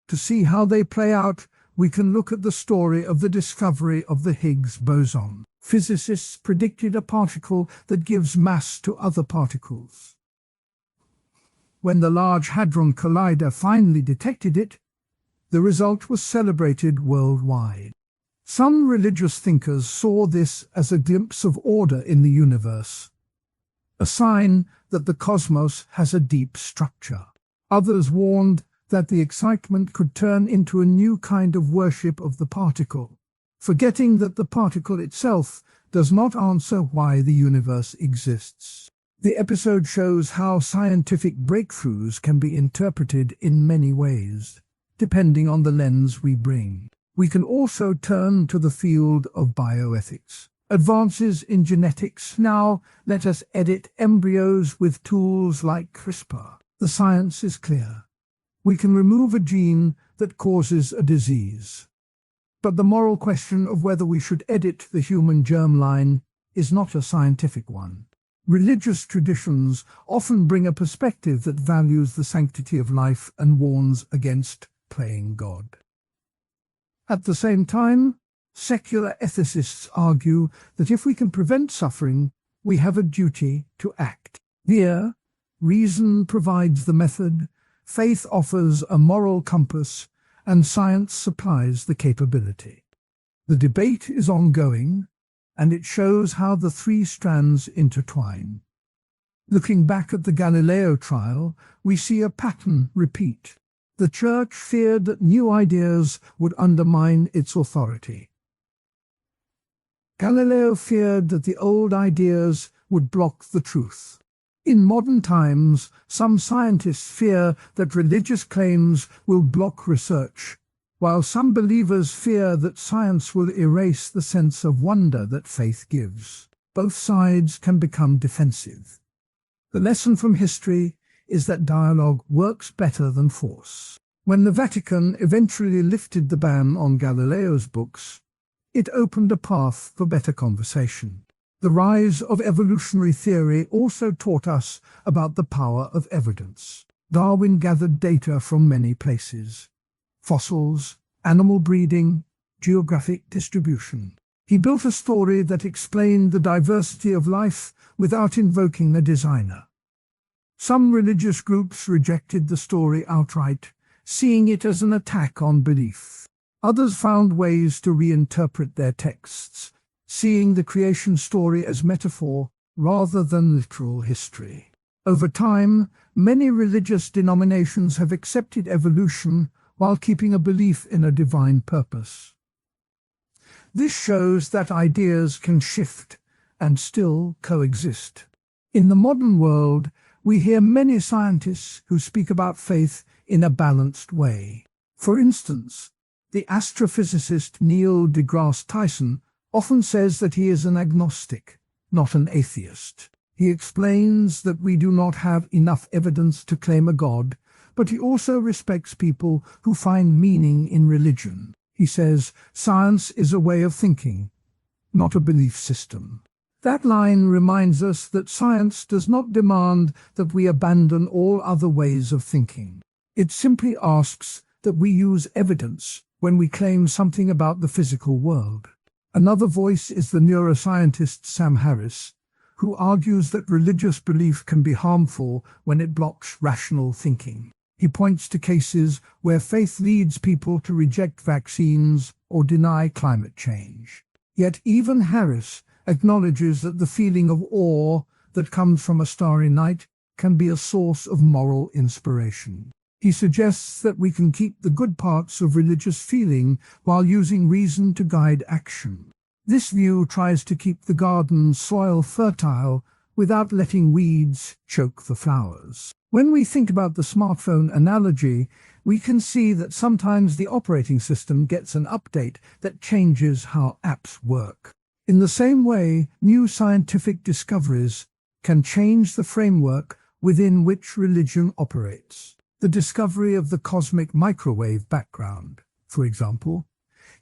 Speaker 1: To see how they play out, we can look at the story of the discovery of the Higgs boson. Physicists predicted a particle that gives mass to other particles. When the Large Hadron Collider finally detected it, the result was celebrated worldwide. Some religious thinkers saw this as a glimpse of order in the universe, a sign that the cosmos has a deep structure. Others warned that the excitement could turn into a new kind of worship of the particle, forgetting that the particle itself does not answer why the universe exists. The episode shows how scientific breakthroughs can be interpreted in many ways, depending on the lens we bring. We can also turn to the field of bioethics. Advances in genetics now let us edit embryos with tools like CRISPR. The science is clear. We can remove a gene that causes a disease. But the moral question of whether we should edit the human germline is not a scientific one. Religious traditions often bring a perspective that values the sanctity of life and warns against playing God. At the same time, secular ethicists argue that if we can prevent suffering, we have a duty to act. Here, reason provides the method, faith offers a moral compass, and science supplies the capability. The debate is ongoing, and it shows how the three strands intertwine. Looking back at the Galileo trial, we see a pattern repeat. The Church feared that new ideas would undermine its authority. Galileo feared that the old ideas would block the truth. In modern times, some scientists fear that religious claims will block research, while some believers fear that science will erase the sense of wonder that faith gives. Both sides can become defensive. The lesson from history is that dialogue works better than force. When the Vatican eventually lifted the ban on Galileo's books, it opened a path for better conversation. The rise of evolutionary theory also taught us about the power of evidence. Darwin gathered data from many places: fossils, animal breeding, geographic distribution. He built a story that explained the diversity of life without invoking a designer. Some religious groups rejected the story outright, seeing it as an attack on belief. Others found ways to reinterpret their texts, seeing the creation story as metaphor rather than literal history. Over time, many religious denominations have accepted evolution while keeping a belief in a divine purpose. This shows that ideas can shift and still coexist. In the modern world, we hear many scientists who speak about faith in a balanced way. For instance, the astrophysicist Neil deGrasse Tyson often says that he is an agnostic, not an atheist. He explains that we do not have enough evidence to claim a God, but he also respects people who find meaning in religion. He says, science is a way of thinking, not a belief system. That line reminds us that science does not demand that we abandon all other ways of thinking. It simply asks that we use evidence when we claim something about the physical world. Another voice is the neuroscientist Sam Harris, who argues that religious belief can be harmful when it blocks rational thinking. He points to cases where faith leads people to reject vaccines or deny climate change. Yet even Harris acknowledges that the feeling of awe that comes from a starry night can be a source of moral inspiration. He suggests that we can keep the good parts of religious feeling while using reason to guide action. This view tries to keep the garden soil fertile without letting weeds choke the flowers. When we think about the smartphone analogy, we can see that sometimes the operating system gets an update that changes how apps work. In the same way, new scientific discoveries can change the framework within which religion operates. The discovery of the cosmic microwave background, for example,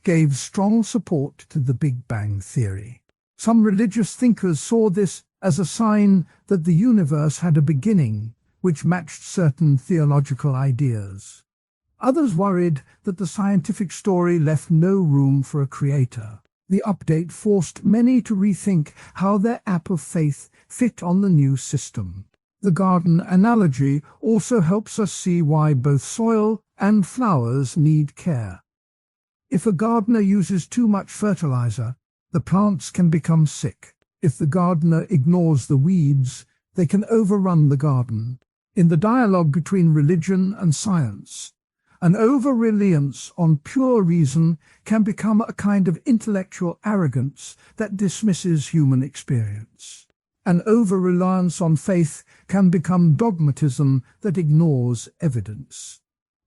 Speaker 1: gave strong support to the Big Bang theory. Some religious thinkers saw this as a sign that the universe had a beginning, which matched certain theological ideas. Others worried that the scientific story left no room for a creator. The update forced many to rethink how their app of faith fit on the new system. The garden analogy also helps us see why both soil and flowers need care. If a gardener uses too much fertilizer, the plants can become sick. If the gardener ignores the weeds, they can overrun the garden. In the dialogue between religion and science, an over-reliance on pure reason can become a kind of intellectual arrogance that dismisses human experience. An over-reliance on faith can become dogmatism that ignores evidence.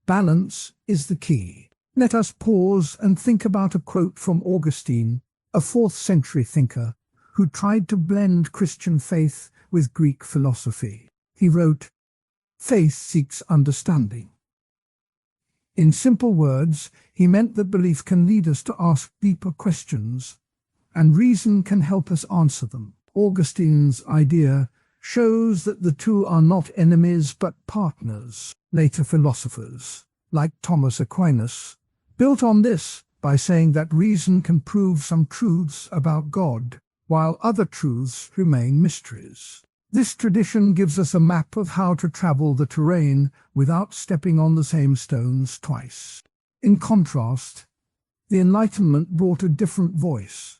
Speaker 1: Balance is the key. Let us pause and think about a quote from Augustine, a 4th century thinker, who tried to blend Christian faith with Greek philosophy. He wrote, "Faith seeks understanding." In simple words, he meant that belief can lead us to ask deeper questions, and reason can help us answer them. Augustine's idea shows that the two are not enemies but partners. Later philosophers, like Thomas Aquinas, built on this by saying that reason can prove some truths about God, while other truths remain mysteries. This tradition gives us a map of how to travel the terrain without stepping on the same stones twice. In contrast, the Enlightenment brought a different voice.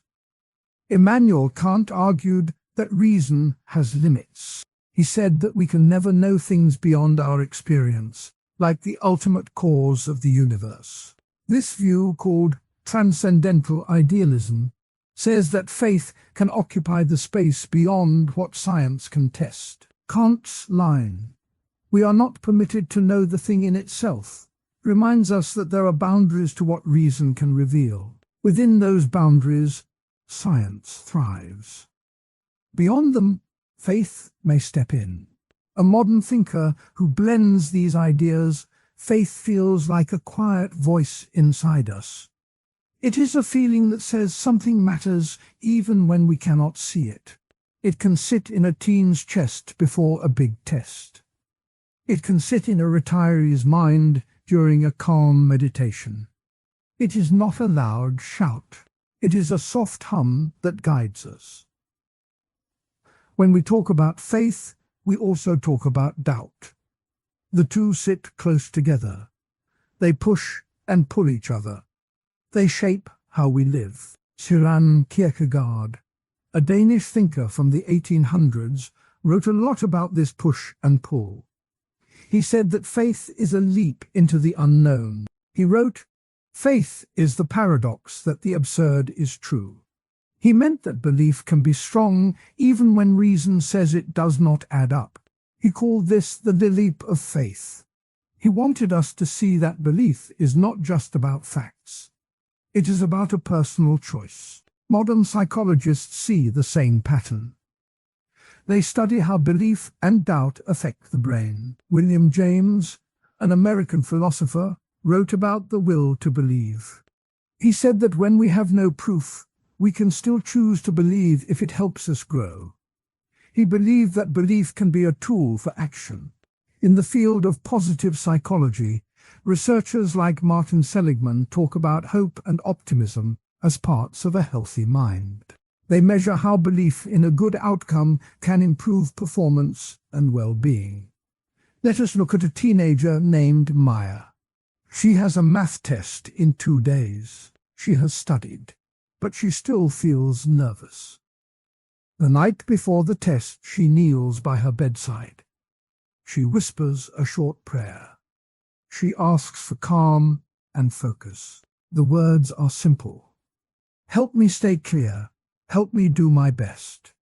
Speaker 1: Immanuel Kant argued that reason has limits. He said that we can never know things beyond our experience, like the ultimate cause of the universe. This view, called transcendental idealism, says that faith can occupy the space beyond what science can test. Kant's line, "We are not permitted to know the thing in itself," reminds us that there are boundaries to what reason can reveal. Within those boundaries, science thrives. Beyond them, faith may step in. A modern thinker who blends these ideas, faith feels like a quiet voice inside us. It is a feeling that says something matters even when we cannot see it. It can sit in a teen's chest before a big test. It can sit in a retiree's mind during a calm meditation. It is not a loud shout. It is a soft hum that guides us. When we talk about faith, we also talk about doubt. The two sit close together. They push and pull each other. They shape how we live. Søren Kierkegaard, a Danish thinker from the 1800s, wrote a lot about this push and pull. He said that faith is a leap into the unknown. He wrote, "Faith is the paradox that the absurd is true." He meant that belief can be strong even when reason says it does not add up. He called this the leap of faith. He wanted us to see that belief is not just about facts. It is about a personal choice. Modern psychologists see the same pattern. They study how belief and doubt affect the brain. William James, an American philosopher, wrote about the will to believe. He said that when we have no proof, we can still choose to believe if it helps us grow. He believed that belief can be a tool for action. In the field of positive psychology, researchers like Martin Seligman talk about hope and optimism as parts of a healthy mind. They measure how belief in a good outcome can improve performance and well-being. Let us look at a teenager named Maya. She has a math test in 2 days. She has studied, but she still feels nervous. The night before the test, she kneels by her bedside. She whispers a short prayer. She asks for calm and focus. The words are simple. Help me stay clear. Help me do my best.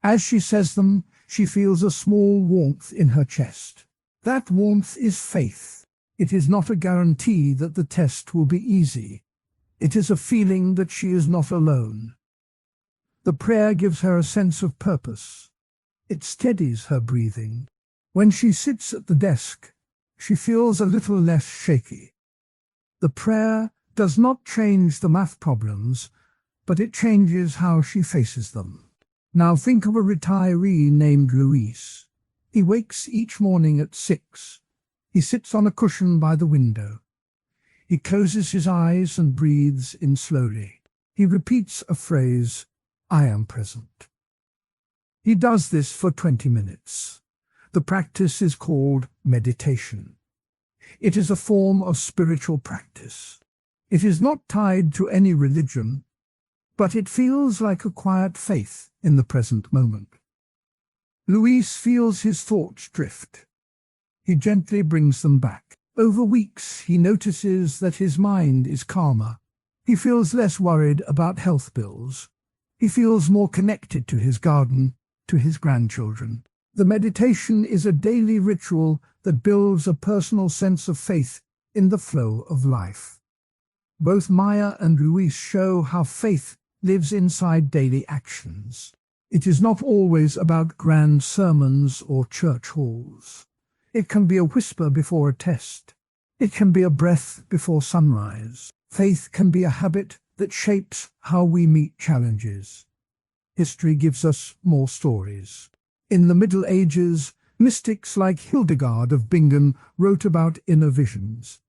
Speaker 1: As she says them, she feels a small warmth in her chest. That warmth is faith. It is not a guarantee that the test will be easy. It is a feeling that she is not alone. The prayer gives her a sense of purpose. It steadies her breathing. When she sits at the desk, she feels a little less shaky. The prayer does not change the math problems, but it changes how she faces them. Now think of a retiree named Luis. He wakes each morning at 6. He sits on a cushion by the window. He closes his eyes and breathes in slowly. He repeats a phrase, "I am present." He does this for 20 minutes. The practice is called meditation. It is a form of spiritual practice. It is not tied to any religion, but it feels like a quiet faith in the present moment. Luis feels his thoughts drift. He gently brings them back. Over weeks, he notices that his mind is calmer. He feels less worried about health bills. He feels more connected to his garden, to his grandchildren. The meditation is a daily ritual that builds a personal sense of faith in the flow of life. Both Maya and Luis show how faith lives inside daily actions. It is not always about grand sermons or church halls. It can be a whisper before a test. It can be a breath before sunrise. Faith can be a habit that shapes how we meet challenges. History gives us more stories. In the Middle Ages, mystics like Hildegard of Bingen wrote about inner visions.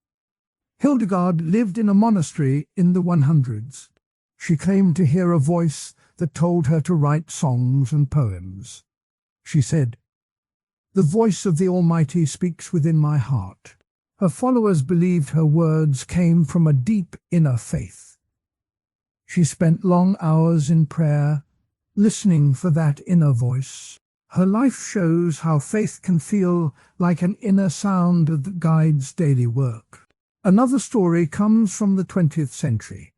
Speaker 1: Hildegard lived in a monastery in the 100s. She claimed to hear a voice that told her to write songs and poems. She said, "The voice of the Almighty speaks within my heart." Her followers believed her words came from a deep inner faith. She spent long hours in prayer, listening for that inner voice. Her life shows how faith can feel like an inner sound that guides daily work. Another story comes from the 20th century.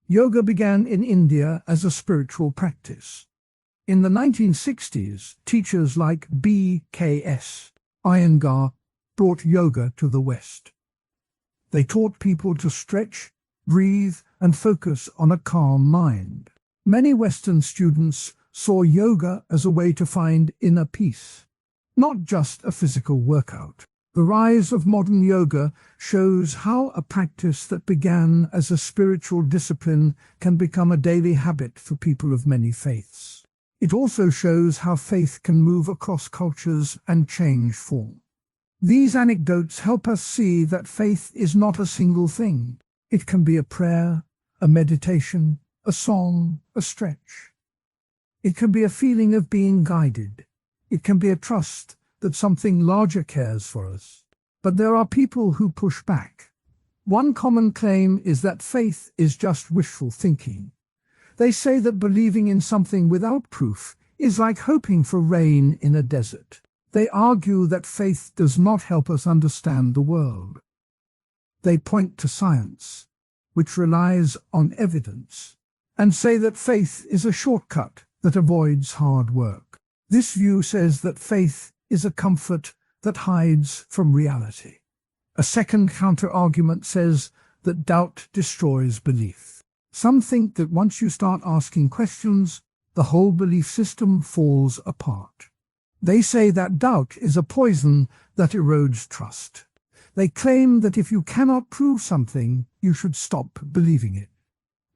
Speaker 1: Yoga began in India as a spiritual practice. In the 1960s, teachers like B.K.S. Iyengar brought yoga to the West. They taught people to stretch, breathe, and focus on a calm mind. Many Western students saw yoga as a way to find inner peace, not just a physical workout. The rise of modern yoga shows how a practice that began as a spiritual discipline can become a daily habit for people of many faiths. It also shows how faith can move across cultures and change form. These anecdotes help us see that faith is not a single thing. It can be a prayer, a meditation, a song, a stretch. It can be a feeling of being guided. It can be a trust that something larger cares for us. But there are people who push back. One common claim is that faith is just wishful thinking. They say that believing in something without proof is like hoping for rain in a desert. They argue that faith does not help us understand the world. They point to science, which relies on evidence, and say that faith is a shortcut that avoids hard work. This view says that faith is a comfort that hides from reality. A second counter-argument says that doubt destroys belief. Some think that once you start asking questions, the whole belief system falls apart. They say that doubt is a poison that erodes trust. They claim that if you cannot prove something, you should stop believing it.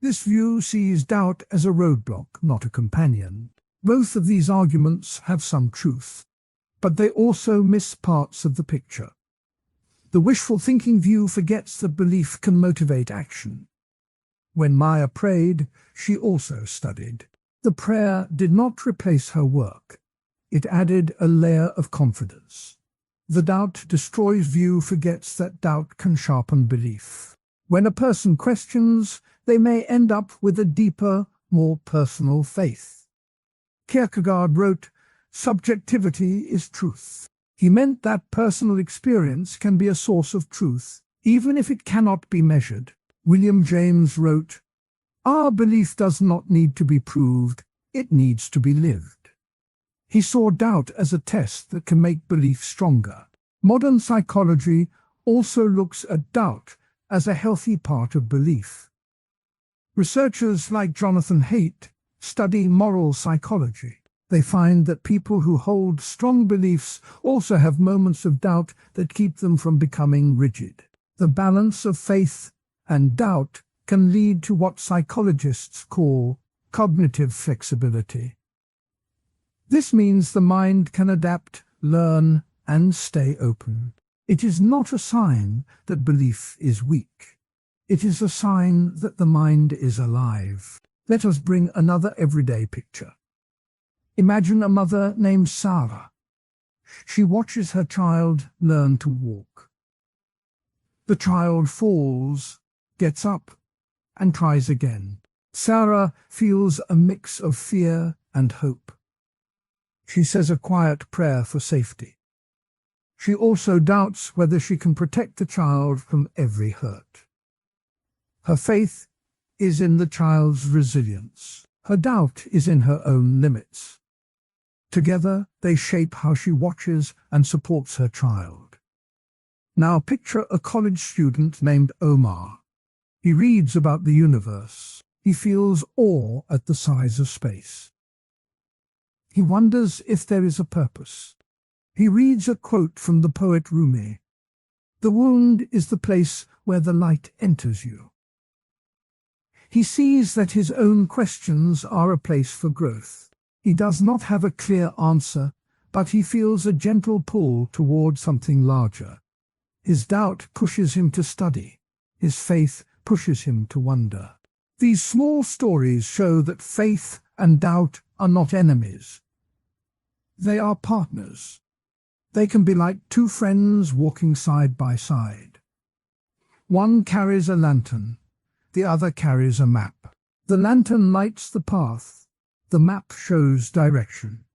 Speaker 1: This view sees doubt as a roadblock, not a companion. Both of these arguments have some truth, but they also miss parts of the picture. The wishful thinking view forgets that belief can motivate action. When Maya prayed, she also studied. The prayer did not replace her work. It added a layer of confidence. The doubt destroys view forgets that doubt can sharpen belief. When a person questions, they may end up with a deeper, more personal faith. Kierkegaard wrote, "Subjectivity is truth." He meant that personal experience can be a source of truth, even if it cannot be measured. William James wrote, "Our belief does not need to be proved, it needs to be lived." He saw doubt as a test that can make belief stronger. Modern psychology also looks at doubt as a healthy part of belief. Researchers like Jonathan Haidt study moral psychology. They find that people who hold strong beliefs also have moments of doubt that keep them from becoming rigid. The balance of faith and doubt can lead to what psychologists call cognitive flexibility. This means the mind can adapt, learn, and stay open. It is not a sign that belief is weak. It is a sign that the mind is alive. Let us bring another everyday picture. Imagine a mother named Sarah. She watches her child learn to walk. The child falls, gets up, and tries again. Sarah feels a mix of fear and hope. She says a quiet prayer for safety. She also doubts whether she can protect the child from every hurt. Her faith is in the child's resilience. Her doubt is in her own limits. Together, they shape how she watches and supports her child. Now picture a college student named Omar. He reads about the universe. He feels awe at the size of space. He wonders if there is a purpose. He reads a quote from the poet Rumi. "The wound is the place where the light enters you." He sees that his own questions are a place for growth. He does not have a clear answer, but he feels a gentle pull toward something larger. His doubt pushes him to study. His faith pushes him to wonder. These small stories show that faith and doubt are not enemies. They are partners. They can be like two friends walking side by side. One carries a lantern, the other carries a map. The lantern lights the path. The map shows direction.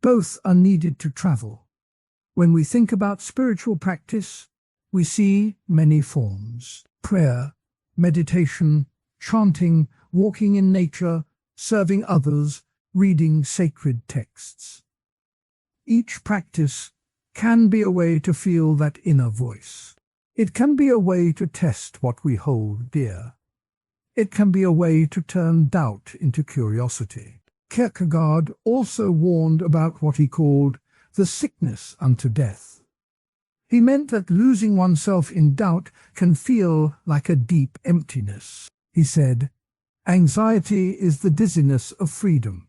Speaker 1: Both are needed to travel. When we think about spiritual practice, we see many forms: prayer, meditation, chanting, walking in nature, serving others, reading sacred texts. Each practice can be a way to feel that inner voice. It can be a way to test what we hold dear. It can be a way to turn doubt into curiosity. Kierkegaard also warned about what he called the sickness unto death. He meant that losing oneself in doubt can feel like a deep emptiness. He said, "Anxiety is the dizziness of freedom."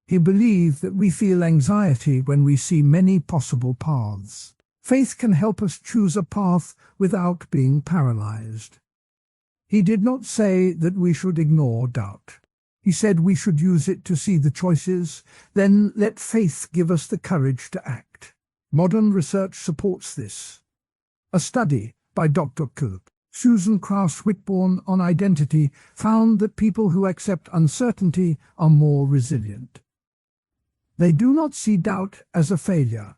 Speaker 1: He believed that we feel anxiety when we see many possible paths. Faith can help us choose a path without being paralyzed. He did not say that we should ignore doubt. He said we should use it to see the choices, then let faith give us the courage to act. Modern research supports this. A study by Dr. Susan Kraus-Whitbourne on identity found that people who accept uncertainty are more resilient. They do not see doubt as a failure,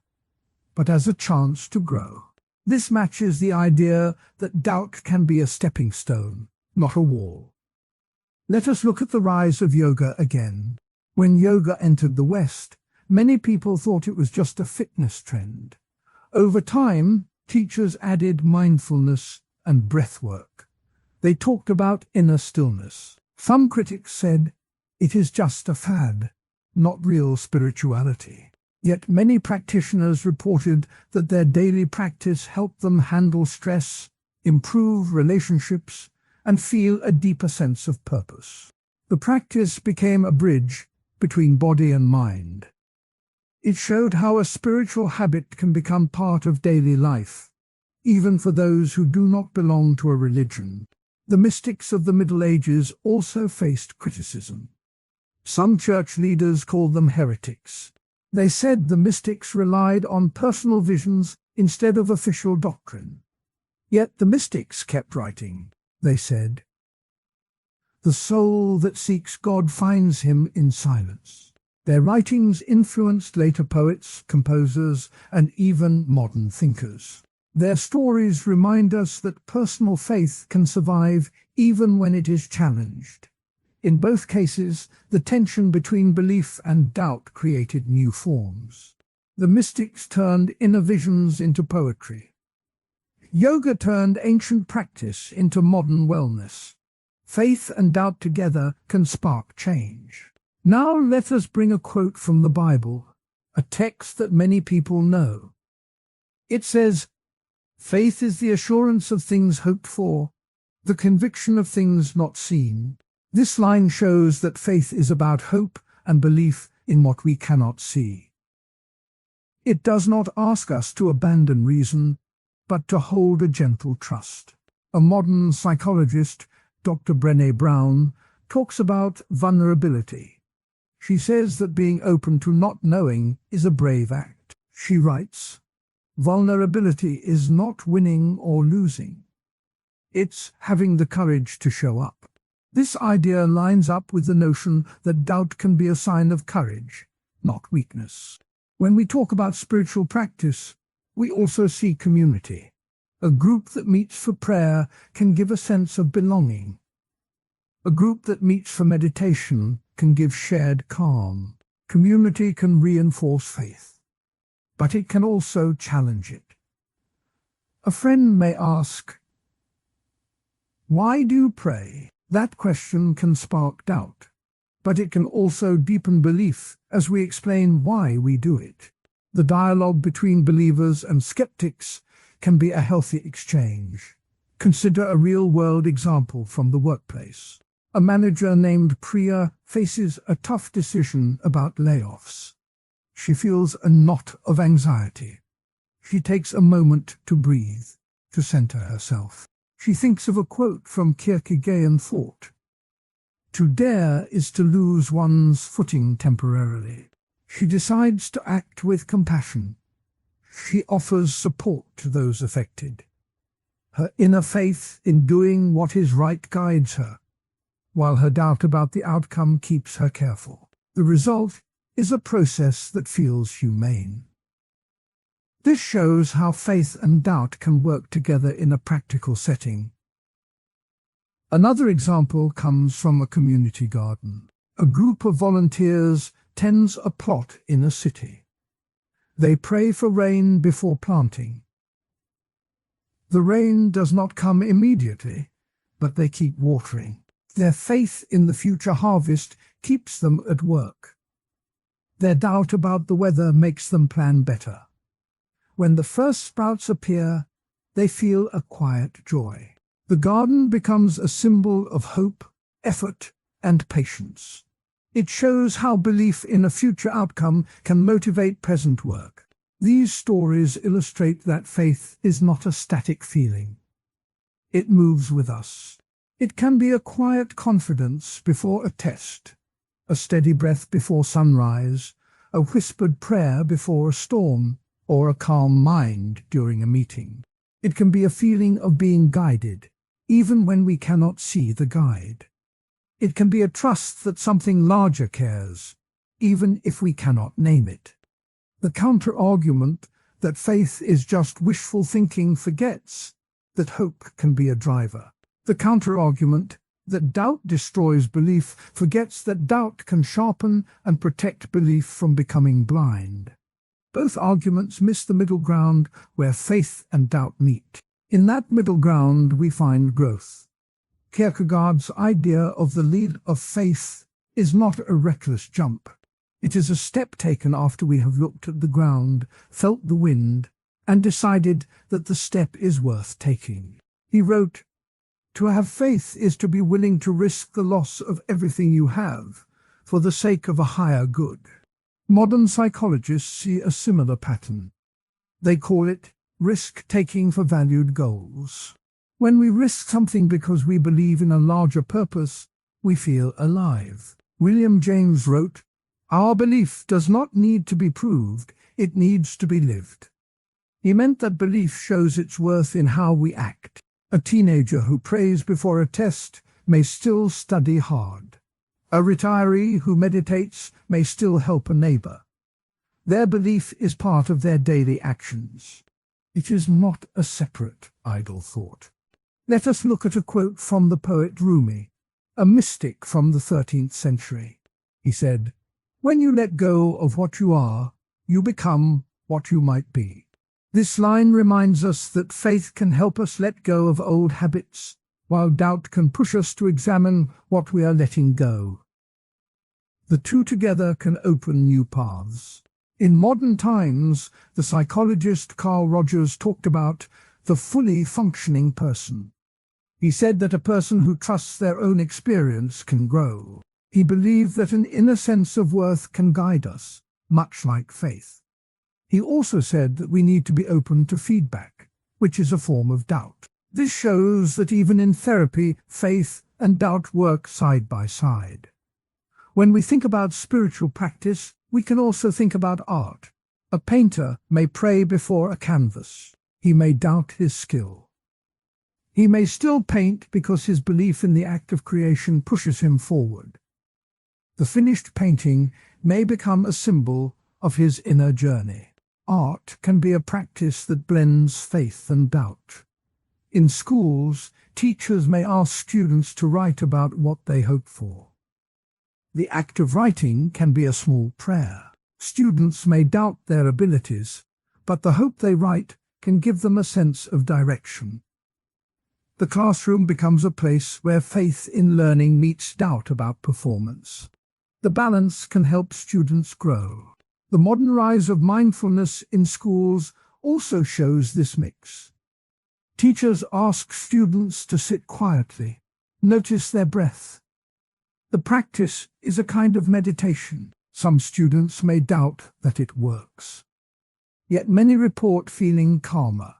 Speaker 1: but as a chance to grow. This matches the idea that doubt can be a stepping stone, not a wall. Let us look at the rise of yoga again. When yoga entered the West, many people thought it was just a fitness trend. Over time, teachers added mindfulness and breath work. They talked about inner stillness. Some critics said, it is just a fad, not real spirituality. Yet many practitioners reported that their daily practice helped them handle stress, improve relationships, and feel a deeper sense of purpose. The practice became a bridge between body and mind. It showed how a spiritual habit can become part of daily life, even for those who do not belong to a religion. The mystics of the Middle Ages also faced criticism. Some church leaders called them heretics. They said the mystics relied on personal visions instead of official doctrine. Yet the mystics kept writing. They said, "The soul that seeks God finds him in silence." Their writings influenced later poets, composers, and even modern thinkers. Their stories remind us that personal faith can survive even when it is challenged. In both cases, the tension between belief and doubt created new forms. The mystics turned inner visions into poetry. Yoga turned ancient practice into modern wellness. Faith and doubt together can spark change. Now let us bring a quote from the Bible, a text that many people know. It says, "Faith is the assurance of things hoped for, the conviction of things not seen." This line shows that faith is about hope and belief in what we cannot see. It does not ask us to abandon reason, but to hold a gentle trust. A modern psychologist, Dr. Brené Brown, talks about vulnerability. She says that being open to not knowing is a brave act. She writes, "Vulnerability is not winning or losing. It's having the courage to show up." This idea lines up with the notion that doubt can be a sign of courage, not weakness. When we talk about spiritual practice, we also see community. A group that meets for prayer can give a sense of belonging. A group that meets for meditation can give shared calm. Community can reinforce faith, but it can also challenge it. A friend may ask, "Why do you pray?" That question can spark doubt, but it can also deepen belief as we explain why we do it. The dialogue between believers and skeptics can be a healthy exchange. Consider a real-world example from the workplace. A manager named Priya faces a tough decision about layoffs. She feels a knot of anxiety. She takes a moment to breathe, to center herself. She thinks of a quote from Kierkegaard thought, "To dare is to lose one's footing temporarily." She decides to act with compassion. She offers support to those affected. Her inner faith in doing what is right guides her, while her doubt about the outcome keeps her careful. The result is a process that feels humane. This shows how faith and doubt can work together in a practical setting. Another example comes from a community garden. A group of volunteers tends a plot in a city. They pray for rain before planting. The rain does not come immediately, but they keep watering. Their faith in the future harvest keeps them at work. Their doubt about the weather makes them plan better. When the first sprouts appear, they feel a quiet joy. The garden becomes a symbol of hope, effort, and patience. It shows how belief in a future outcome can motivate present work. These stories illustrate that faith is not a static feeling. It moves with us. It can be a quiet confidence before a test, a steady breath before sunrise, a whispered prayer before a storm, or a calm mind during a meeting. It can be a feeling of being guided, even when we cannot see the guide. It can be a trust that something larger cares, even if we cannot name it. The counter-argument that faith is just wishful thinking forgets that hope can be a driver. The counter-argument that doubt destroys belief forgets that doubt can sharpen and protect belief from becoming blind. Both arguments miss the middle ground where faith and doubt meet. In that middle ground we find growth. Kierkegaard's idea of the leap of faith is not a reckless jump. It is a step taken after we have looked at the ground, felt the wind, and decided that the step is worth taking. He wrote, "To have faith is to be willing to risk the loss of everything you have for the sake of a higher good." Modern psychologists see a similar pattern. They call it risk-taking for valued goals. When we risk something because we believe in a larger purpose, we feel alive. William James wrote, "Our belief does not need to be proved, it needs to be lived." He meant that belief shows its worth in how we act. A teenager who prays before a test may still study hard. A retiree who meditates may still help a neighbor. Their belief is part of their daily actions. It is not a separate, idle thought. Let us look at a quote from the poet Rumi, a mystic from the 13th century. He said, "When you let go of what you are, you become what you might be." This line reminds us that faith can help us let go of old habits, while doubt can push us to examine what we are letting go. The two together can open new paths. In modern times, the psychologist Carl Rogers talked about the fully functioning person. He said that a person who trusts their own experience can grow. He believed that an inner sense of worth can guide us, much like faith. He also said that we need to be open to feedback, which is a form of doubt. This shows that even in therapy, faith and doubt work side by side. When we think about spiritual practice, we can also think about art. A painter may pray before a canvas. He may doubt his skill. He may still paint because his belief in the act of creation pushes him forward. The finished painting may become a symbol of his inner journey. Art can be a practice that blends faith and doubt. In schools, teachers may ask students to write about what they hope for. The act of writing can be a small prayer. Students may doubt their abilities, but the hope they write can give them a sense of direction. The classroom becomes a place where faith in learning meets doubt about performance. The balance can help students grow. The modern rise of mindfulness in schools also shows this mix. Teachers ask students to sit quietly, notice their breath. The practice is a kind of meditation. Some students may doubt that it works. Yet many report feeling calmer.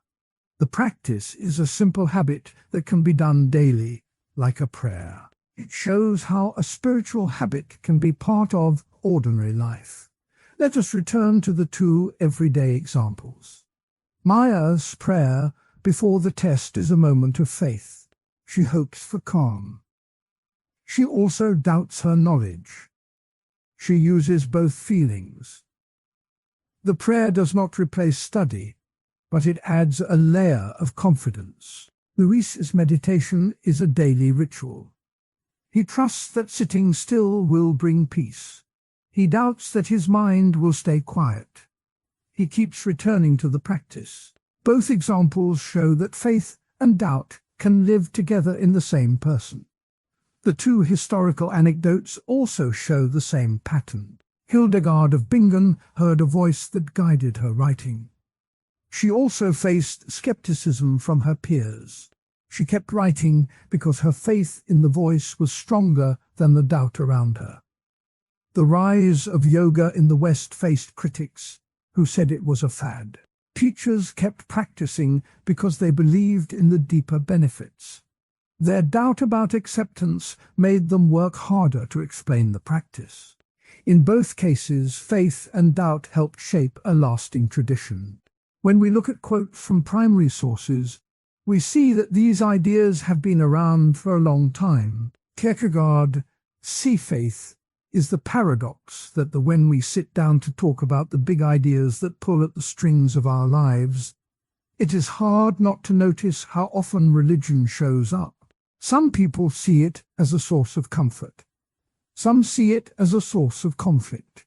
Speaker 1: The practice is a simple habit that can be done daily, like a prayer. It shows how a spiritual habit can be part of ordinary life. Let us return to the two everyday examples. Maya's prayer before the test is a moment of faith. She hopes for calm. She also doubts her knowledge. She uses both feelings. The prayer does not replace study, but it adds a layer of confidence. Luis's meditation is a daily ritual. He trusts that sitting still will bring peace. He doubts that his mind will stay quiet. He keeps returning to the practice. Both examples show that faith and doubt can live together in the same person. The two historical anecdotes also show the same pattern. Hildegard of Bingen heard a voice that guided her writing. She also faced skepticism from her peers. She kept writing because her faith in the voice was stronger than the doubt around her. The rise of yoga in the West faced critics who said it was a fad. Teachers kept practicing because they believed in the deeper benefits. Their doubt about acceptance made them work harder to explain the practice. In both cases, faith and doubt helped shape a lasting tradition. When we look at quotes from primary sources, we see that these ideas have been around for a long time. Kierkegaard, "See faith is the paradox that when we sit down to talk about the big ideas that pull at the strings of our lives, it is hard not to notice how often religion shows up. Some people see it as a source of comfort. Some see it as a source of conflict.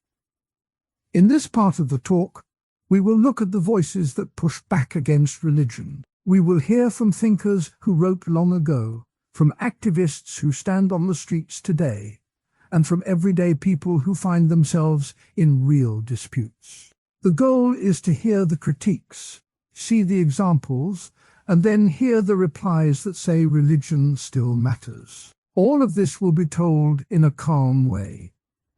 Speaker 1: In this part of the talk, we will look at the voices that push back against religion. We will hear from thinkers who wrote long ago, from activists who stand on the streets today, and from everyday people who find themselves in real disputes. The goal is to hear the critiques, see the examples, and then hear the replies that say religion still matters. All of this will be told in a calm way,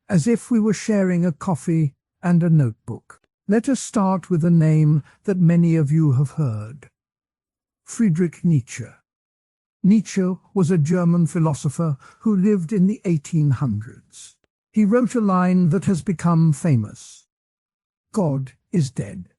Speaker 1: as if we were sharing a coffee and a notebook. Let us start with a name that many of you have heard: Friedrich Nietzsche. Nietzsche was a German philosopher who lived in the 1800s. He wrote a line that has become famous: "God is dead."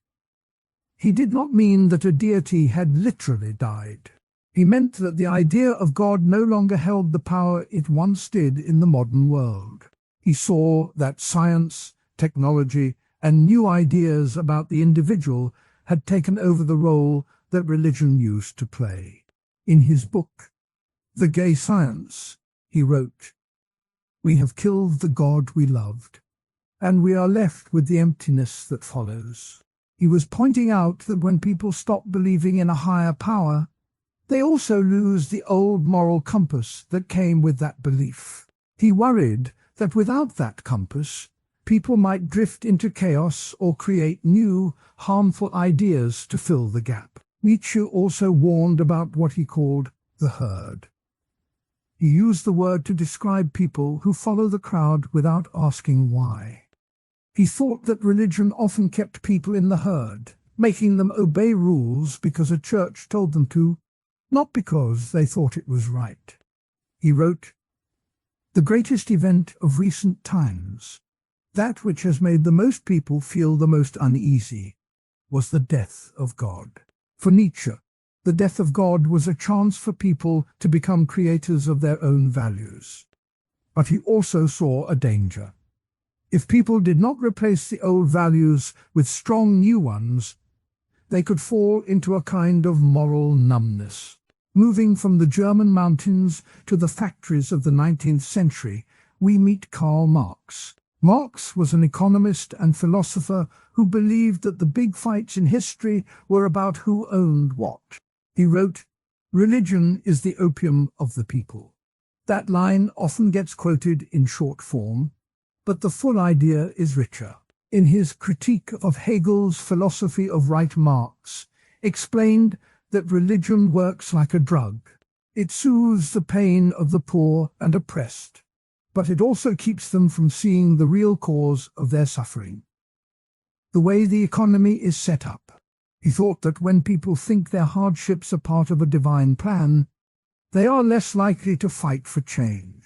Speaker 1: He did not mean that a deity had literally died. He meant that the idea of God no longer held the power it once did in the modern world. He saw that science, technology, and new ideas about the individual had taken over the role that religion used to play. In his book, The Gay Science, he wrote, "We have killed the God we loved, and we are left with the emptiness that follows." He was pointing out that when people stop believing in a higher power, they also lose the old moral compass that came with that belief. He worried that without that compass, people might drift into chaos or create new, harmful ideas to fill the gap. Nietzsche also warned about what he called the herd. He used the word to describe people who follow the crowd without asking why. He thought that religion often kept people in the herd, making them obey rules because a church told them to, not because they thought it was right. He wrote, "The greatest event of recent times, that which has made the most people feel the most uneasy, was the death of God." For Nietzsche, the death of God was a chance for people to become creators of their own values. But he also saw a danger. If people did not replace the old values with strong new ones, they could fall into a kind of moral numbness. Moving from the German mountains to the factories of the 19th century, we meet Karl Marx. Marx was an economist and philosopher who believed that the big fights in history were about who owned what. He wrote, "Religion is the opium of the people." That line often gets quoted in short form, but the full idea is richer. In his critique of Hegel's philosophy of right, Marx explained that religion works like a drug. It soothes the pain of the poor and oppressed, but it also keeps them from seeing the real cause of their suffering. The way the economy is set up. He thought that when people think their hardships are part of a divine plan, they are less likely to fight for change.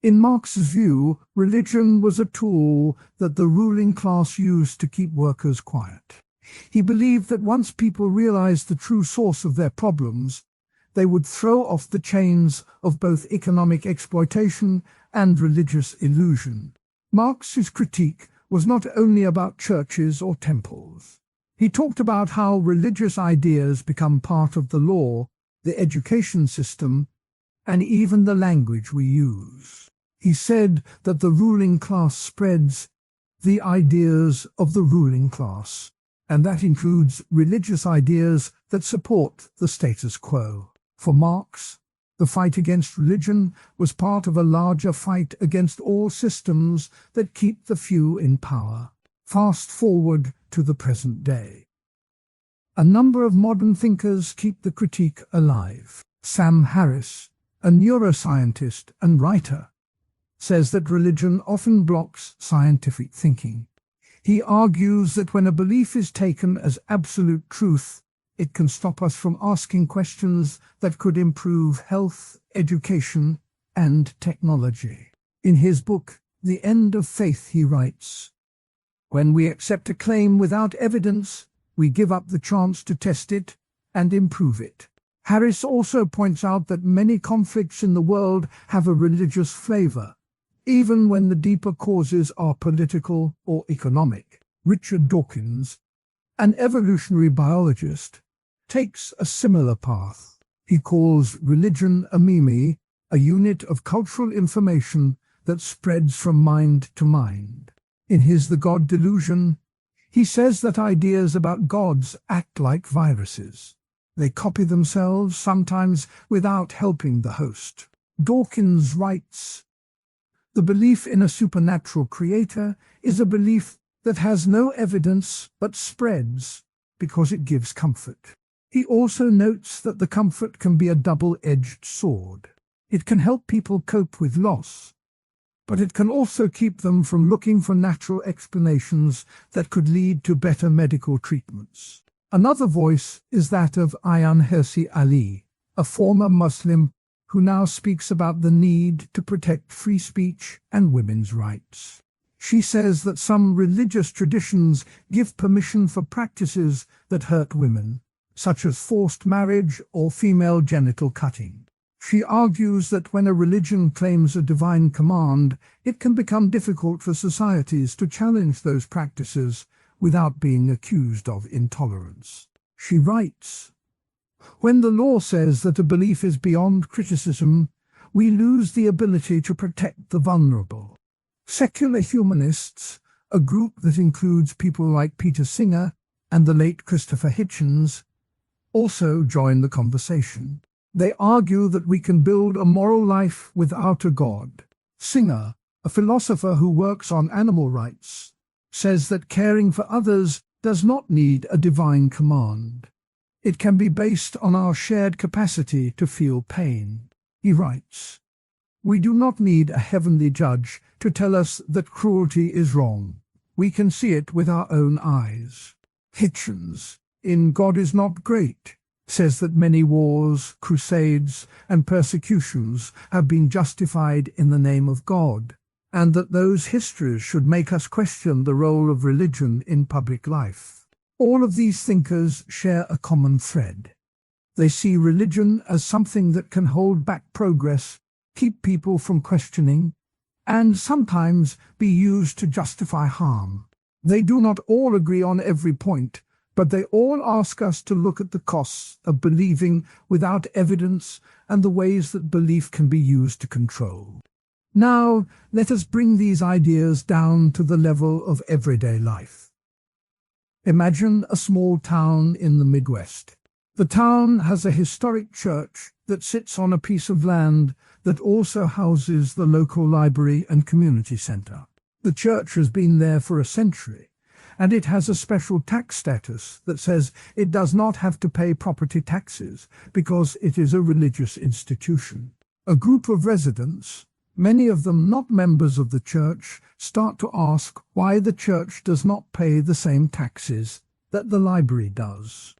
Speaker 1: In Marx's view, religion was a tool that the ruling class used to keep workers quiet. He believed that once people realized the true source of their problems, they would throw off the chains of both economic exploitation and religious illusion. Marx's critique was not only about churches or temples. He talked about how religious ideas become part of the law, the education system, and even the language we use. He said that the ruling class spreads the ideas of the ruling class, and that includes religious ideas that support the status quo. For Marx, the fight against religion was part of a larger fight against all systems that keep the few in power. Fast forward to the present day. A number of modern thinkers keep the critique alive. Sam Harris, a neuroscientist and writer, says that religion often blocks scientific thinking. He argues that when a belief is taken as absolute truth, it can stop us from asking questions that could improve health, education, and technology. In his book, The End of Faith, he writes, "When we accept a claim without evidence, we give up the chance to test it and improve it." Harris also points out that many conflicts in the world have a religious flavor, even when the deeper causes are political or economic. Richard Dawkins, an evolutionary biologist, takes a similar path. He calls religion a meme, a unit of cultural information that spreads from mind to mind. In his The God Delusion, he says that ideas about gods act like viruses. They copy themselves, sometimes without helping the host. Dawkins writes, "The belief in a supernatural creator is a belief that has no evidence but spreads because it gives comfort." He also notes that the comfort can be a double-edged sword. It can help people cope with loss, but it can also keep them from looking for natural explanations that could lead to better medical treatments. Another voice is that of Ayaan Hirsi Ali, a former Muslim who now speaks about the need to protect free speech and women's rights. She says that some religious traditions give permission for practices that hurt women, such as forced marriage or female genital cutting. She argues that when a religion claims a divine command, it can become difficult for societies to challenge those practices without being accused of intolerance. She writes, "When the law says that a belief is beyond criticism, we lose the ability to protect the vulnerable." Secular humanists, a group that includes people like Peter Singer and the late Christopher Hitchens, also join the conversation. They argue that we can build a moral life without a God. Singer, a philosopher who works on animal rights, says that caring for others does not need a divine command. It can be based on our shared capacity to feel pain. He writes, "We do not need a heavenly judge to tell us that cruelty is wrong. We can see it with our own eyes." Hitchens, in God is Not Great, says that many wars, crusades, and persecutions have been justified in the name of God, and that those histories should make us question the role of religion in public life. All of these thinkers share a common thread. They see religion as something that can hold back progress, keep people from questioning, and sometimes be used to justify harm. They do not all agree on every point, but they all ask us to look at the costs of believing without evidence and the ways that belief can be used to control. Now, let us bring these ideas down to the level of everyday life. Imagine a small town in the Midwest. The town has a historic church that sits on a piece of land that also houses the local library and community center. The church has been there for a century, and it has a special tax status that says it does not have to pay property taxes because it is a religious institution. A group of residents, many of them not members of the church, start to ask why the church does not pay the same taxes that the library does.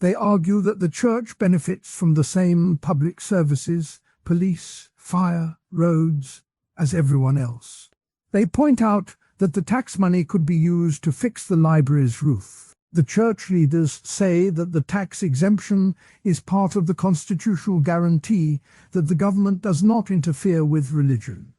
Speaker 1: They argue that the church benefits from the same public services, police, fire, roads, as everyone else. They point out that the tax money could be used to fix the library's roof. The church leaders say that the tax exemption is part of the constitutional guarantee that the government does not interfere with religion.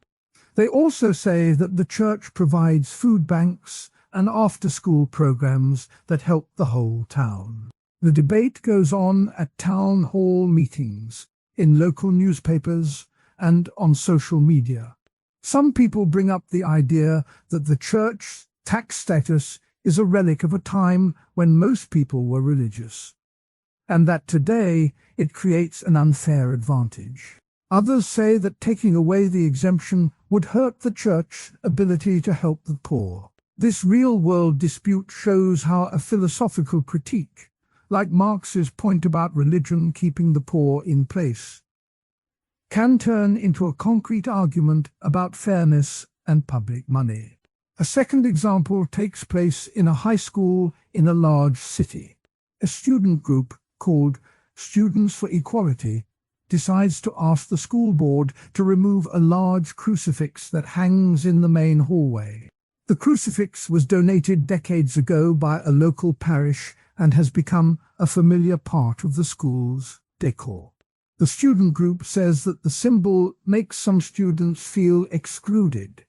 Speaker 1: They also say that the church provides food banks and after-school programs that help the whole town. The debate goes on at town hall meetings, in local newspapers, and on social media. Some people bring up the idea that the church's tax status is a relic of a time when most people were religious, and that today it creates an unfair advantage. Others say that taking away the exemption would hurt the church's ability to help the poor. This real-world dispute shows how a philosophical critique, like Marx's point about religion keeping the poor in place, can turn into a concrete argument about fairness and public money. A second example takes place in a high school in a large city. A student group called Students for Equality decides to ask the school board to remove a large crucifix that hangs in the main hallway. The crucifix was donated decades ago by a local parish and has become a familiar part of the school's decor. The student group says that the symbol makes some students feel excluded,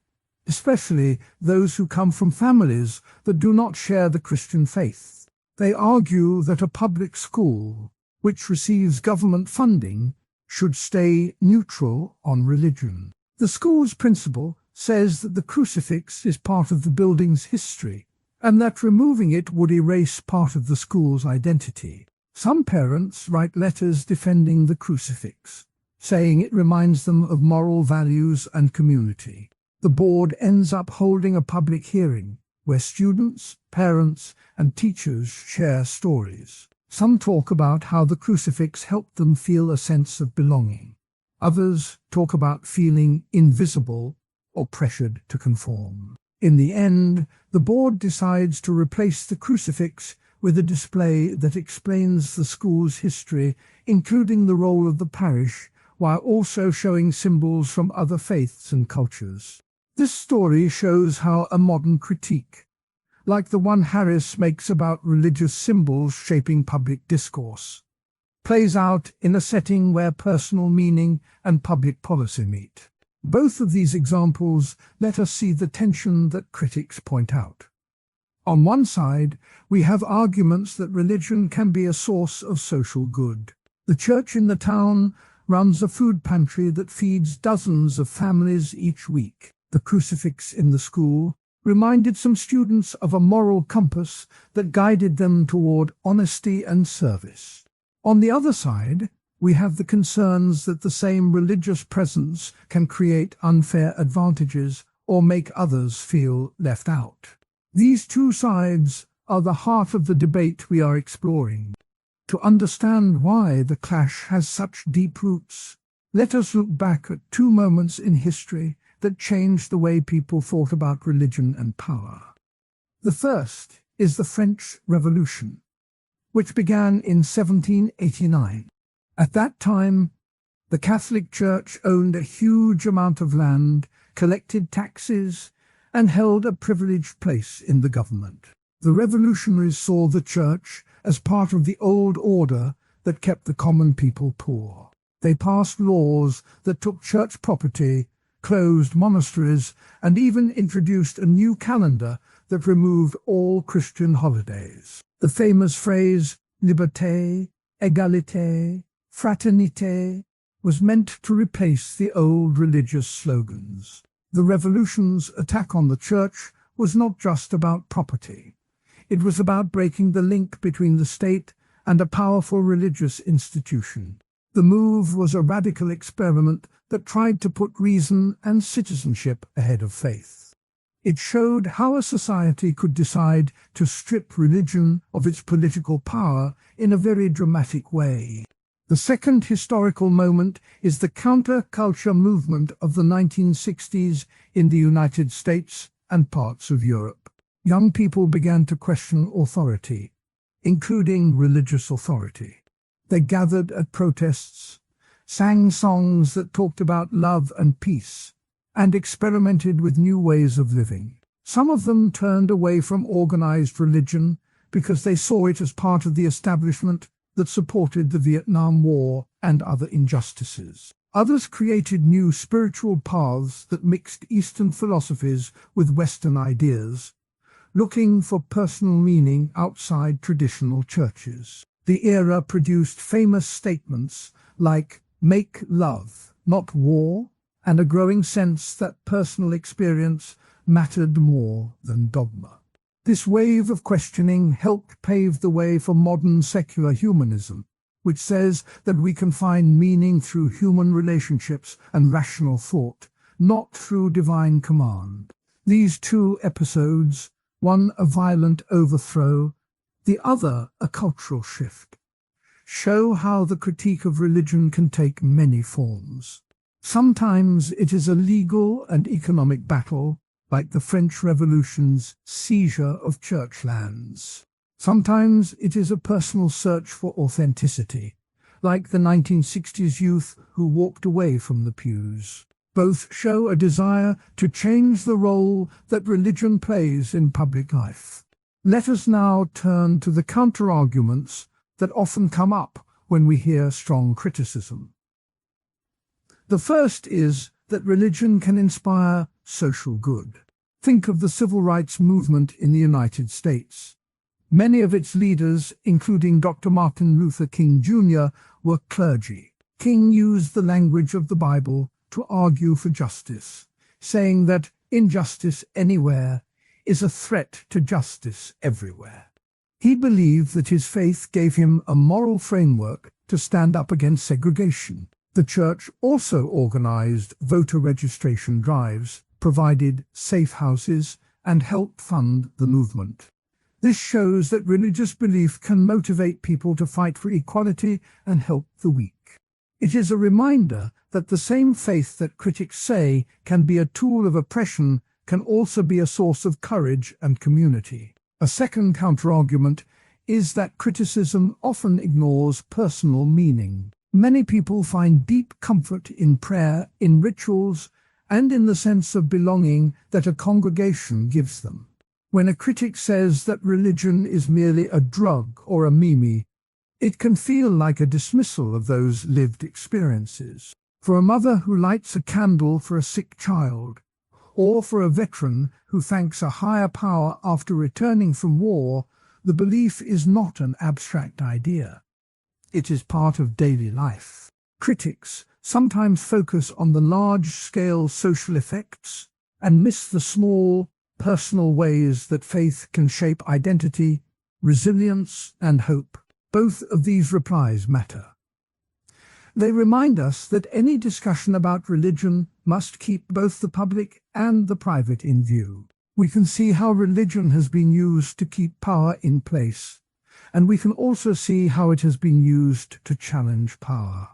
Speaker 1: especially those who come from families that do not share the Christian faith. They argue that a public school, which receives government funding, should stay neutral on religion. The school's principal says that the crucifix is part of the building's history, and that removing it would erase part of the school's identity. Some parents write letters defending the crucifix, saying it reminds them of moral values and community. The board ends up holding a public hearing where students, parents, and teachers share stories. Some talk about how the crucifix helped them feel a sense of belonging. Others talk about feeling invisible or pressured to conform. In the end, the board decides to replace the crucifix with a display that explains the school's history, including the role of the parish, while also showing symbols from other faiths and cultures. This story shows how a modern critique, like the one Harris makes about religious symbols shaping public discourse, plays out in a setting where personal meaning and public policy meet. Both of these examples let us see the tension that critics point out. On one side, we have arguments that religion can be a source of social good. The church in the town runs a food pantry that feeds dozens of families each week. The crucifix in the school reminded some students of a moral compass that guided them toward honesty and service. On the other side, we have the concerns that the same religious presence can create unfair advantages or make others feel left out. These two sides are the heart of the debate we are exploring. To understand why the clash has such deep roots, let us look back at two moments in history that changed the way people thought about religion and power. The first is the French Revolution, which began in 1789. At that time, the Catholic Church owned a huge amount of land, collected taxes, and held a privileged place in the government. The revolutionaries saw the church as part of the old order that kept the common people poor. They passed laws that took church property, closed monasteries, and even introduced a new calendar that removed all Christian holidays. The famous phrase, liberté, égalité, fraternité, was meant to replace the old religious slogans. The revolution's attack on the church was not just about property. It was about breaking the link between the state and a powerful religious institution. The move was a radical experiment that tried to put reason and citizenship ahead of faith. It showed how a society could decide to strip religion of its political power in a very dramatic way. The second historical moment is the counterculture movement of the 1960s in the United States and parts of Europe. Young people began to question authority, including religious authority. They gathered at protests, sang songs that talked about love and peace, and experimented with new ways of living. Some of them turned away from organized religion because they saw it as part of the establishment that supported the Vietnam War and other injustices. Others created new spiritual paths that mixed Eastern philosophies with Western ideas, looking for personal meaning outside traditional churches. The era produced famous statements like "make love, not war," and a growing sense that personal experience mattered more than dogma. This wave of questioning helped pave the way for modern secular humanism, which says that we can find meaning through human relationships and rational thought, not through divine command. These two episodes, one a violent overthrow, the other a cultural shift, show how the critique of religion can take many forms. Sometimes it is a legal and economic battle, like the French Revolution's seizure of church lands. Sometimes it is a personal search for authenticity, like the 1960s youth who walked away from the pews. Both show a desire to change the role that religion plays in public life. Let us now turn to the counter-arguments that often come up when we hear strong criticism. The first is that religion can inspire social good. Think of the civil rights movement in the United States. Many of its leaders, including Dr. Martin Luther King Jr., were clergy. King used the language of the Bible to argue for justice, saying that injustice anywhere is a threat to justice everywhere. He believed that his faith gave him a moral framework to stand up against segregation. The church also organized voter registration drives, provided safe houses, and helped fund the movement. This shows that religious belief can motivate people to fight for equality and help the weak. It is a reminder that the same faith that critics say can be a tool of oppression can also be a source of courage and community. A second counterargument is that criticism often ignores personal meaning. Many people find deep comfort in prayer, in rituals, and in the sense of belonging that a congregation gives them. When a critic says that religion is merely a drug or a meme, it can feel like a dismissal of those lived experiences. For a mother who lights a candle for a sick child, or for a veteran who thanks a higher power after returning from war, the belief is not an abstract idea. It is part of daily life. Critics sometimes focus on the large-scale social effects and miss the small, personal ways that faith can shape identity, resilience, and hope. Both of these replies matter. They remind us that any discussion about religion must keep both the public and the private in view. We can see how religion has been used to keep power in place, and we can also see how it has been used to challenge power.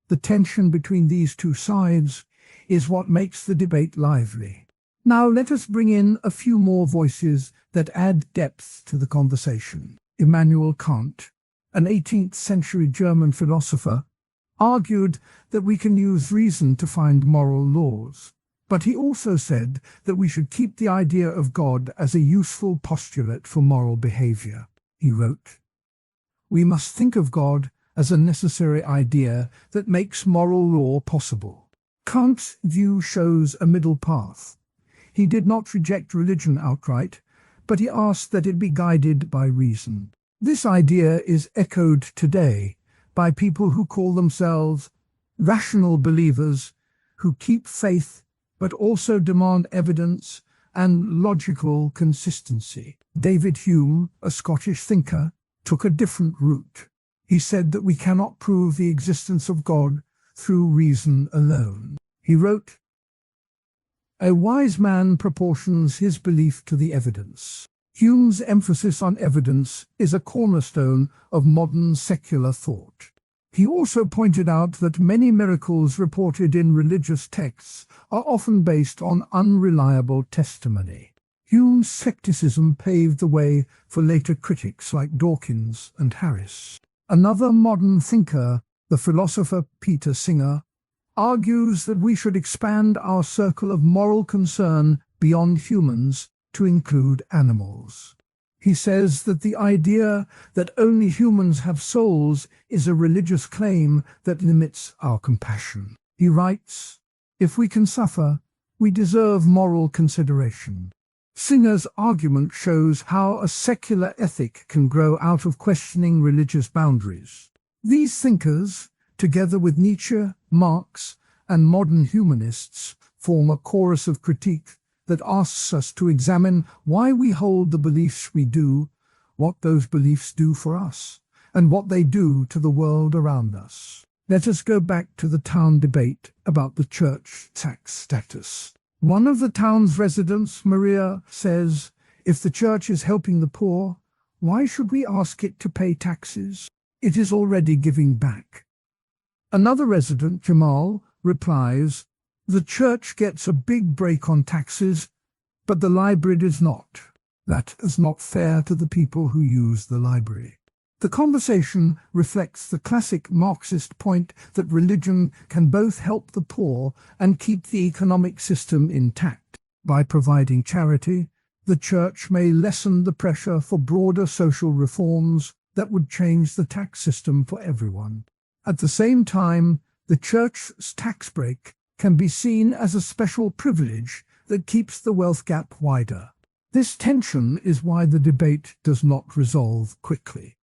Speaker 1: The tension between these two sides is what makes the debate lively. Now let us bring in a few more voices that add depth to the conversation. Immanuel Kant, an 18th century German philosopher, argued that we can use reason to find moral laws, but he also said that we should keep the idea of God as a useful postulate for moral behavior. He wrote, "We must think of God as a necessary idea that makes moral law possible." Kant's view shows a middle path. He did not reject religion outright, but he asked that it be guided by reason. This idea is echoed today by people who call themselves rational believers, who keep faith but also demand evidence and logical consistency. David Hume, a Scottish thinker, took a different route. He said that we cannot prove the existence of God through reason alone. He wrote, "A wise man proportions his belief to the evidence." Hume's emphasis on evidence is a cornerstone of modern secular thought. He also pointed out that many miracles reported in religious texts are often based on unreliable testimony. Hume's skepticism paved the way for later critics like Dawkins and Harris. Another modern thinker, the philosopher Peter Singer, argues that we should expand our circle of moral concern beyond humans to include animals. He says that the idea that only humans have souls is a religious claim that limits our compassion. He writes, "If we can suffer, we deserve moral consideration." Singer's argument shows how a secular ethic can grow out of questioning religious boundaries. These thinkers, together with Nietzsche, Marx, and modern humanists, form a chorus of critique that asks us to examine why we hold the beliefs we do, what those beliefs do for us, and what they do to the world around us. Let us go back to the town debate about the church tax status. One of the town's residents, Maria, says, "If the church is helping the poor, why should we ask it to pay taxes? It is already giving back." Another resident, Jamal, replies, "The church gets a big break on taxes, but the library does not. That is not fair to the people who use the library." The conversation reflects the classic Marxist point that religion can both help the poor and keep the economic system intact. By providing charity, the church may lessen the pressure for broader social reforms that would change the tax system for everyone. At the same time, the church's tax break can be seen as a special privilege that keeps the wealth gap wider. This tension is why the debate does not resolve quickly.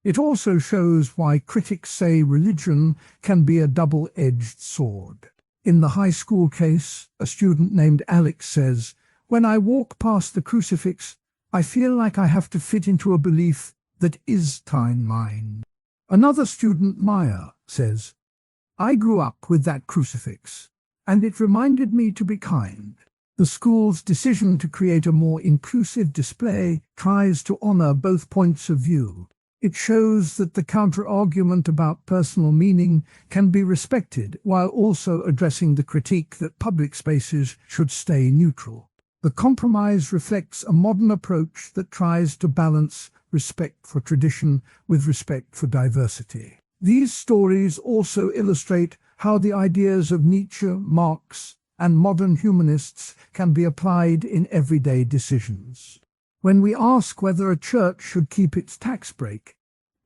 Speaker 1: It also shows why critics say religion can be a double-edged sword. In the high school case, a student named Alex says, "When I walk past the crucifix, I feel like I have to fit into a belief that is mine." Another student, Maya, says, "I grew up with that crucifix, and it reminded me to be kind." The school's decision to create a more inclusive display tries to honor both points of view. It shows that the counter-argument about personal meaning can be respected while also addressing the critique that public spaces should stay neutral. The compromise reflects a modern approach that tries to balance respect for tradition with respect for diversity. These stories also illustrate how the ideas of Nietzsche, Marx, and modern humanists can be applied in everyday decisions. When we ask whether a church should keep its tax break,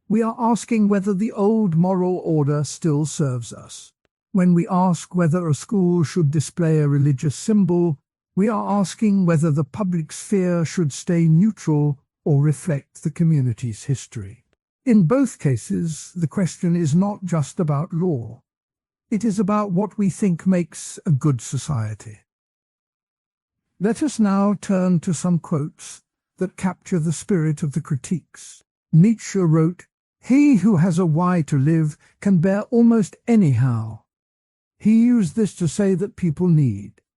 Speaker 1: we are asking whether the old moral order still serves us. When we ask whether a school should display a religious symbol, we are asking whether the public sphere should stay neutral or reflect the community's history. In both cases, the question is not just about law. It is about what we think makes a good society. Let us now turn to some quotes that capture the spirit of the critiques. Nietzsche wrote, "He who has a why to live can bear almost anyhow." He used this to say that people need